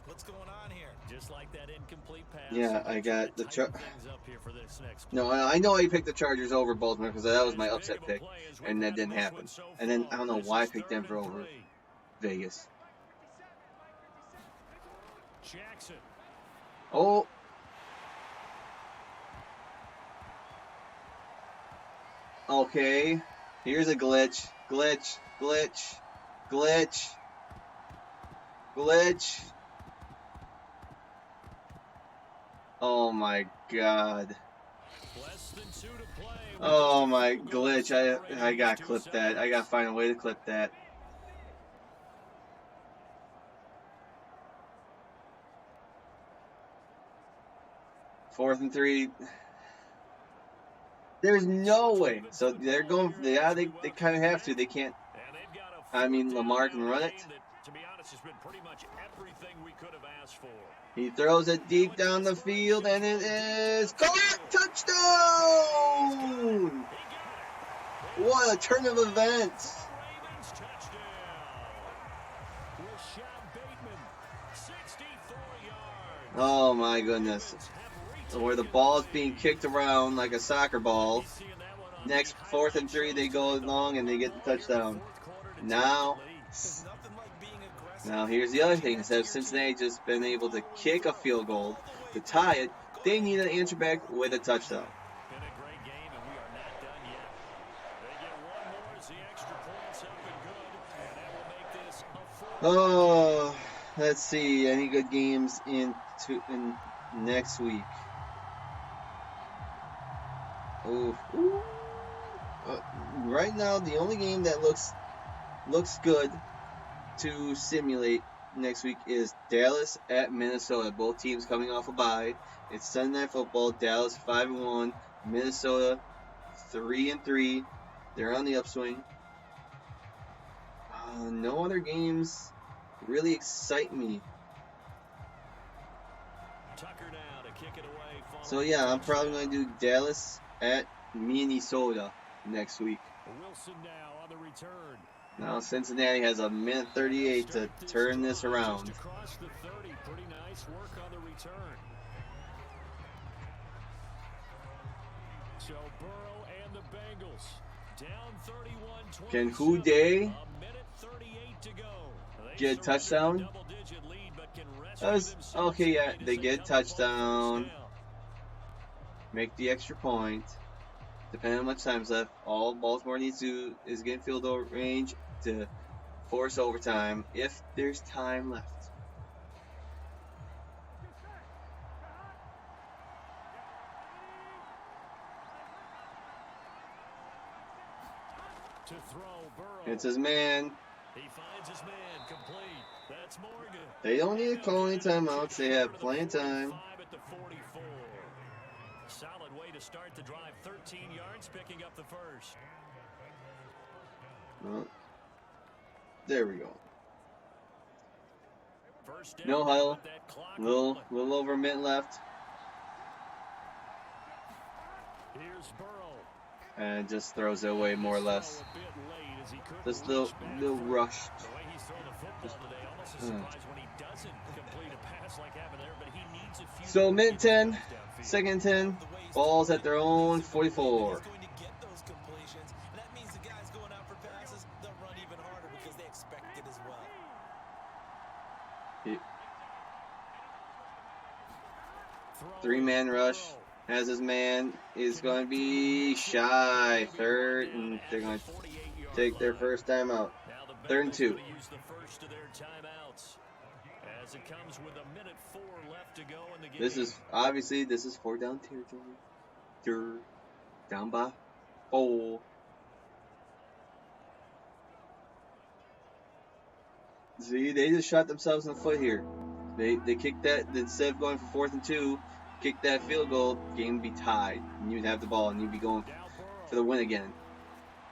What's going on here? Just like that incomplete pass. Yeah, I got the No, I know I picked the Chargers over Baltimore because that was my upset pick, and that didn't happen. And then I don't know why I picked Denver over Vegas. Jackson. Oh. Okay. Here's a glitch. Glitch. Oh my god. Oh my glitch. I gotta clip that. I gotta find a way to clip that. Fourth and 3. There's no way. So they're going. They kind of have to. They can't. I mean, Lamar can run it. To be honest, it's been pretty much everything we could have asked for. He throws it deep down the field, and it is caught. Touchdown! What a turn of events! Oh my goodness. Where the ball is being kicked around like a soccer ball. Next 4th and 3, they go long and they get the touchdown. Now here's the other thing. Instead of Cincinnati just been able to kick a field goal to tie it, they need an answer back with a touchdown. Oh, let's see. Any good games in next week? Ooh. Right now, the only game that looks good to simulate next week is Dallas at Minnesota. Both teams coming off a bye. It's Sunday Night Football. Dallas 5-1, Minnesota 3-3. They're on the upswing. No other games really excite me. So yeah, I'm probably going to do Dallas at Minnesota next week. Wilson now on the return. Now Cincinnati has 1:38 to turn this around. Across the 30, pretty nice work on the return. So Burrow and the Bengals down 31-27. Can Houday A minute 38 to go. get a touchdown? Okay, yeah, they get a touchdown. Make the extra point. Depending on how much time's left, all Baltimore needs to do is get in field goal range to force overtime if there's time left. To throw, Burrow. It's his man. He finds his man complete. That's Morgan. They don't need to call any timeouts. They have plenty of time. At the 44. Solid way to start the drive. 13 yards, picking up the first. Oh, there we go. First down, No huddle. that clock Little over a minute left. Here's Burrow. And just throws it away more or less. Just little rushed. The way he's throwing the football today, almost a surprise when he doesn't complete a pass like happened there, but he needs a few. So minute 10, second and 10, balls at their own 44. He's going to get those completions, and that means the guys going out for passes, they'll run even harder because they expect it as well. Three-man rush. Has his man. Is going to be shy. Third, and they're going to take their first time out. 3rd and 2. This is 4 down territory. You're down by 4. See, they just shot themselves in the foot here. They kicked that instead of going for 4th and 2. Kick that field goal, game would be tied, and you'd have the ball, and you'd be going for the win again.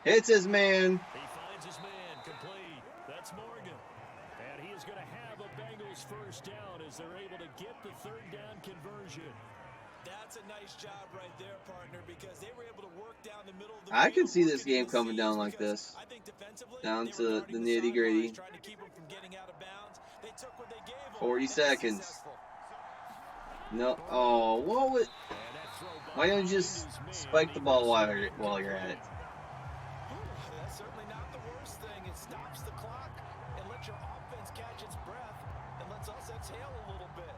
Hits his man. He finds his man complete. That's Morgan. And he is going to have a Bengals first down as they're able to get the 3rd down conversion. That's a nice job right there, partner, because they were able to work down the middle of the I can see this game coming down like this. Down to the nitty-gritty. 40 seconds. No. Oh, what would... Why don't you just spike the ball while you're at it? That's certainly not the worst thing. It stops the clock and lets your offense catch its breath and lets us exhale a little bit.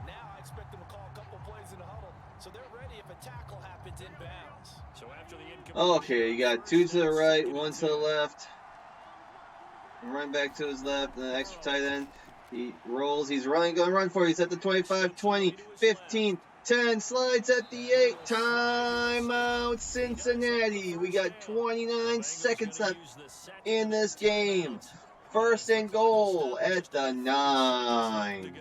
Now I expect them to call a couple plays in the huddle, so they're ready if a tackle happens inbounds. So after the okay, you got 2 to the right, 1 to the left. Run back to his left, and the extra tight end. He rolls, he's running, going to run for it. He's at the 25, 20, 15, 10, slides at the 8. Timeout, Cincinnati. We got 29 seconds left in this game. 1st and goal at the 9.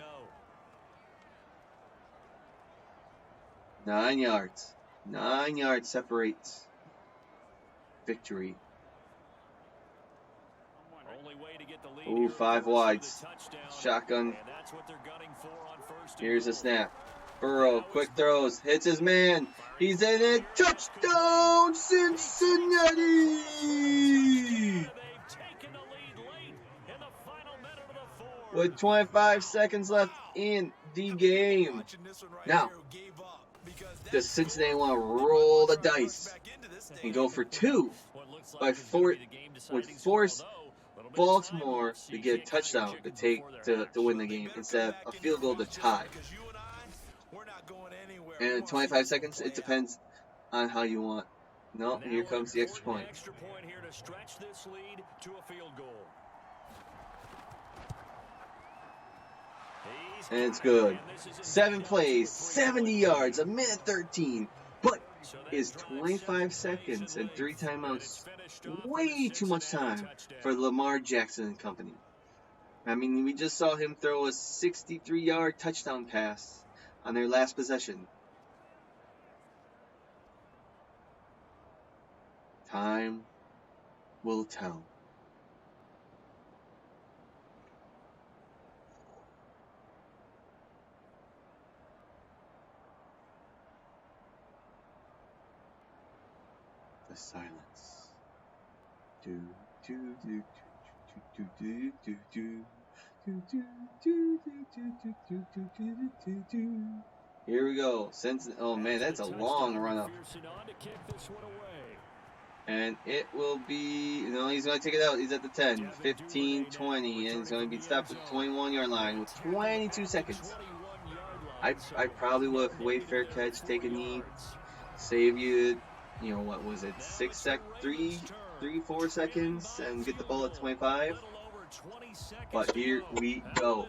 9 yards. 9 yards separates victory. Ooh, 5 wides. Shotgun. Here's a snap. Burrow, quick throws. Hits his man. He's in it. Touchdown, Cincinnati! With 25 seconds left in the game. Now, does Cincinnati want to roll the dice and go for 2 would force Baltimore to get a touchdown to win the game instead of a field goal to tie. And in 25 seconds, it depends on how you want. No, here comes the extra point. Extra point here to stretch this lead to a field goal. And it's good. 7 plays, 70 yards, a minute 13. But is 25 seconds and 3 timeouts way too much time for Lamar Jackson and company? I mean, we just saw him throw a 63-yard touchdown pass on their last possession. Time will tell. The silence. Do do do do do do do do do do do do do do do. Here we go. Oh man, that's a long run up. And it will be, he's going to take it out. He's at the 10, 15, 20, and he's going to be stopped at the 21-yard line with 22 seconds. I probably would have waited fair catch, take a knee, save you, what was it, 4 seconds, and get the ball at 25. But here we go.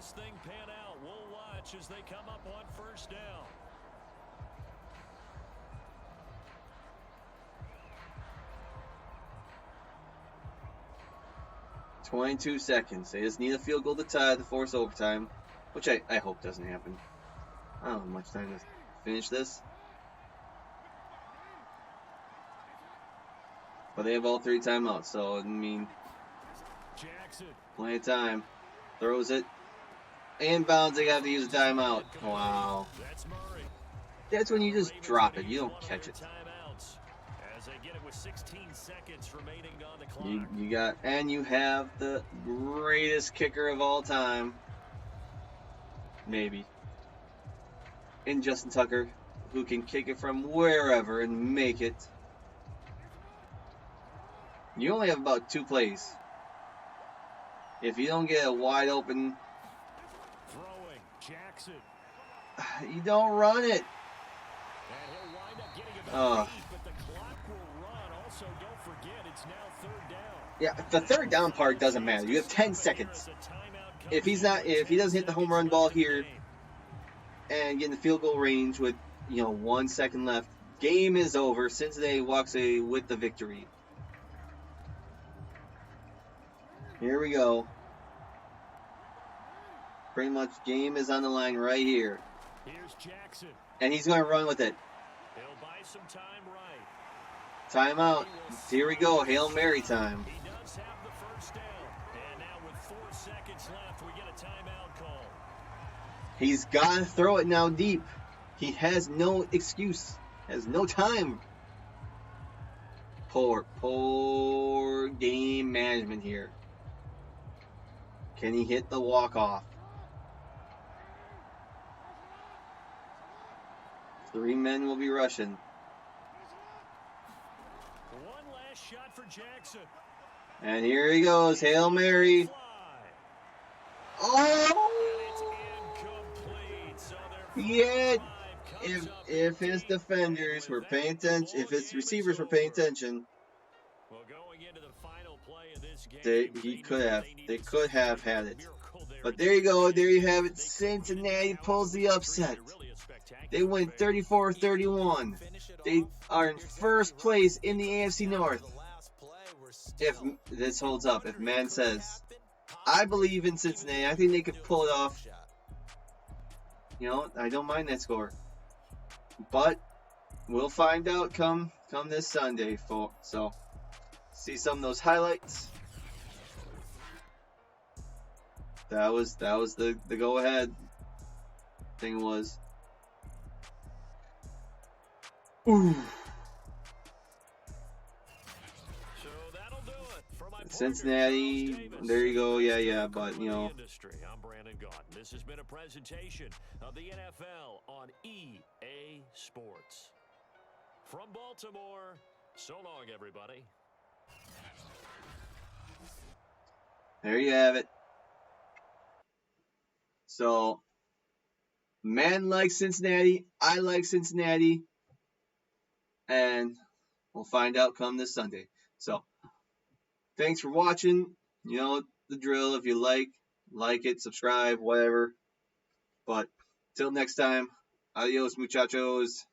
22 seconds. They just need a field goal to tie to force overtime, which I hope doesn't happen. I don't have much time to finish this. But they have all 3 timeouts, so, I mean, plenty of time. Throws it. Inbounds, they have to use a timeout. Wow. That's when you just drop it. You don't catch it. You have the greatest kicker of all time. Maybe. In Justin Tucker, who can kick it from wherever and make it. You only have about 2 plays. If you don't get a wide open, you don't run it. Yeah, the third down part doesn't matter. You have 10 seconds. If he doesn't hit the home run ball here and get in the field goal range with 1 second left, game is over. Cincinnati walks away with the victory. Here we go. Pretty much game is on the line right here. Here's Jackson. And he's going to run with it. He'll buy some time right. Timeout. Here we go. Hail Mary time. He does have the first down. And now with 4 seconds left, we get a timeout call. He's got to throw it now deep. He has no excuse. Has no time. Poor game management here. Can he hit the walk-off? 3 men will be rushing. One last shot for Jackson. And here he goes. Hail Mary. Oh! Yet, if his defenders were paying attention, if his receivers were paying attention, they could have had it. But there you go. There you have it. Cincinnati pulls the upset. They win 34-31. They are in first place in the AFC North. If this holds up, if man says, I believe in Cincinnati. I think they could pull it off. I don't mind that score. But we'll find out come this Sunday. So, see some of those highlights. That was the go ahead thing was. Ooh. So that'll do it for my Cincinnati, there you go, yeah, but I'm Brandon Gaudin. This has been a presentation of the NFL on EA Sports. From Baltimore, so long, everybody. There you have it. So, man likes Cincinnati, I like Cincinnati, and we'll find out come this Sunday. So, thanks for watching. You know the drill. If you like it, subscribe, whatever. But till next time, adios, muchachos.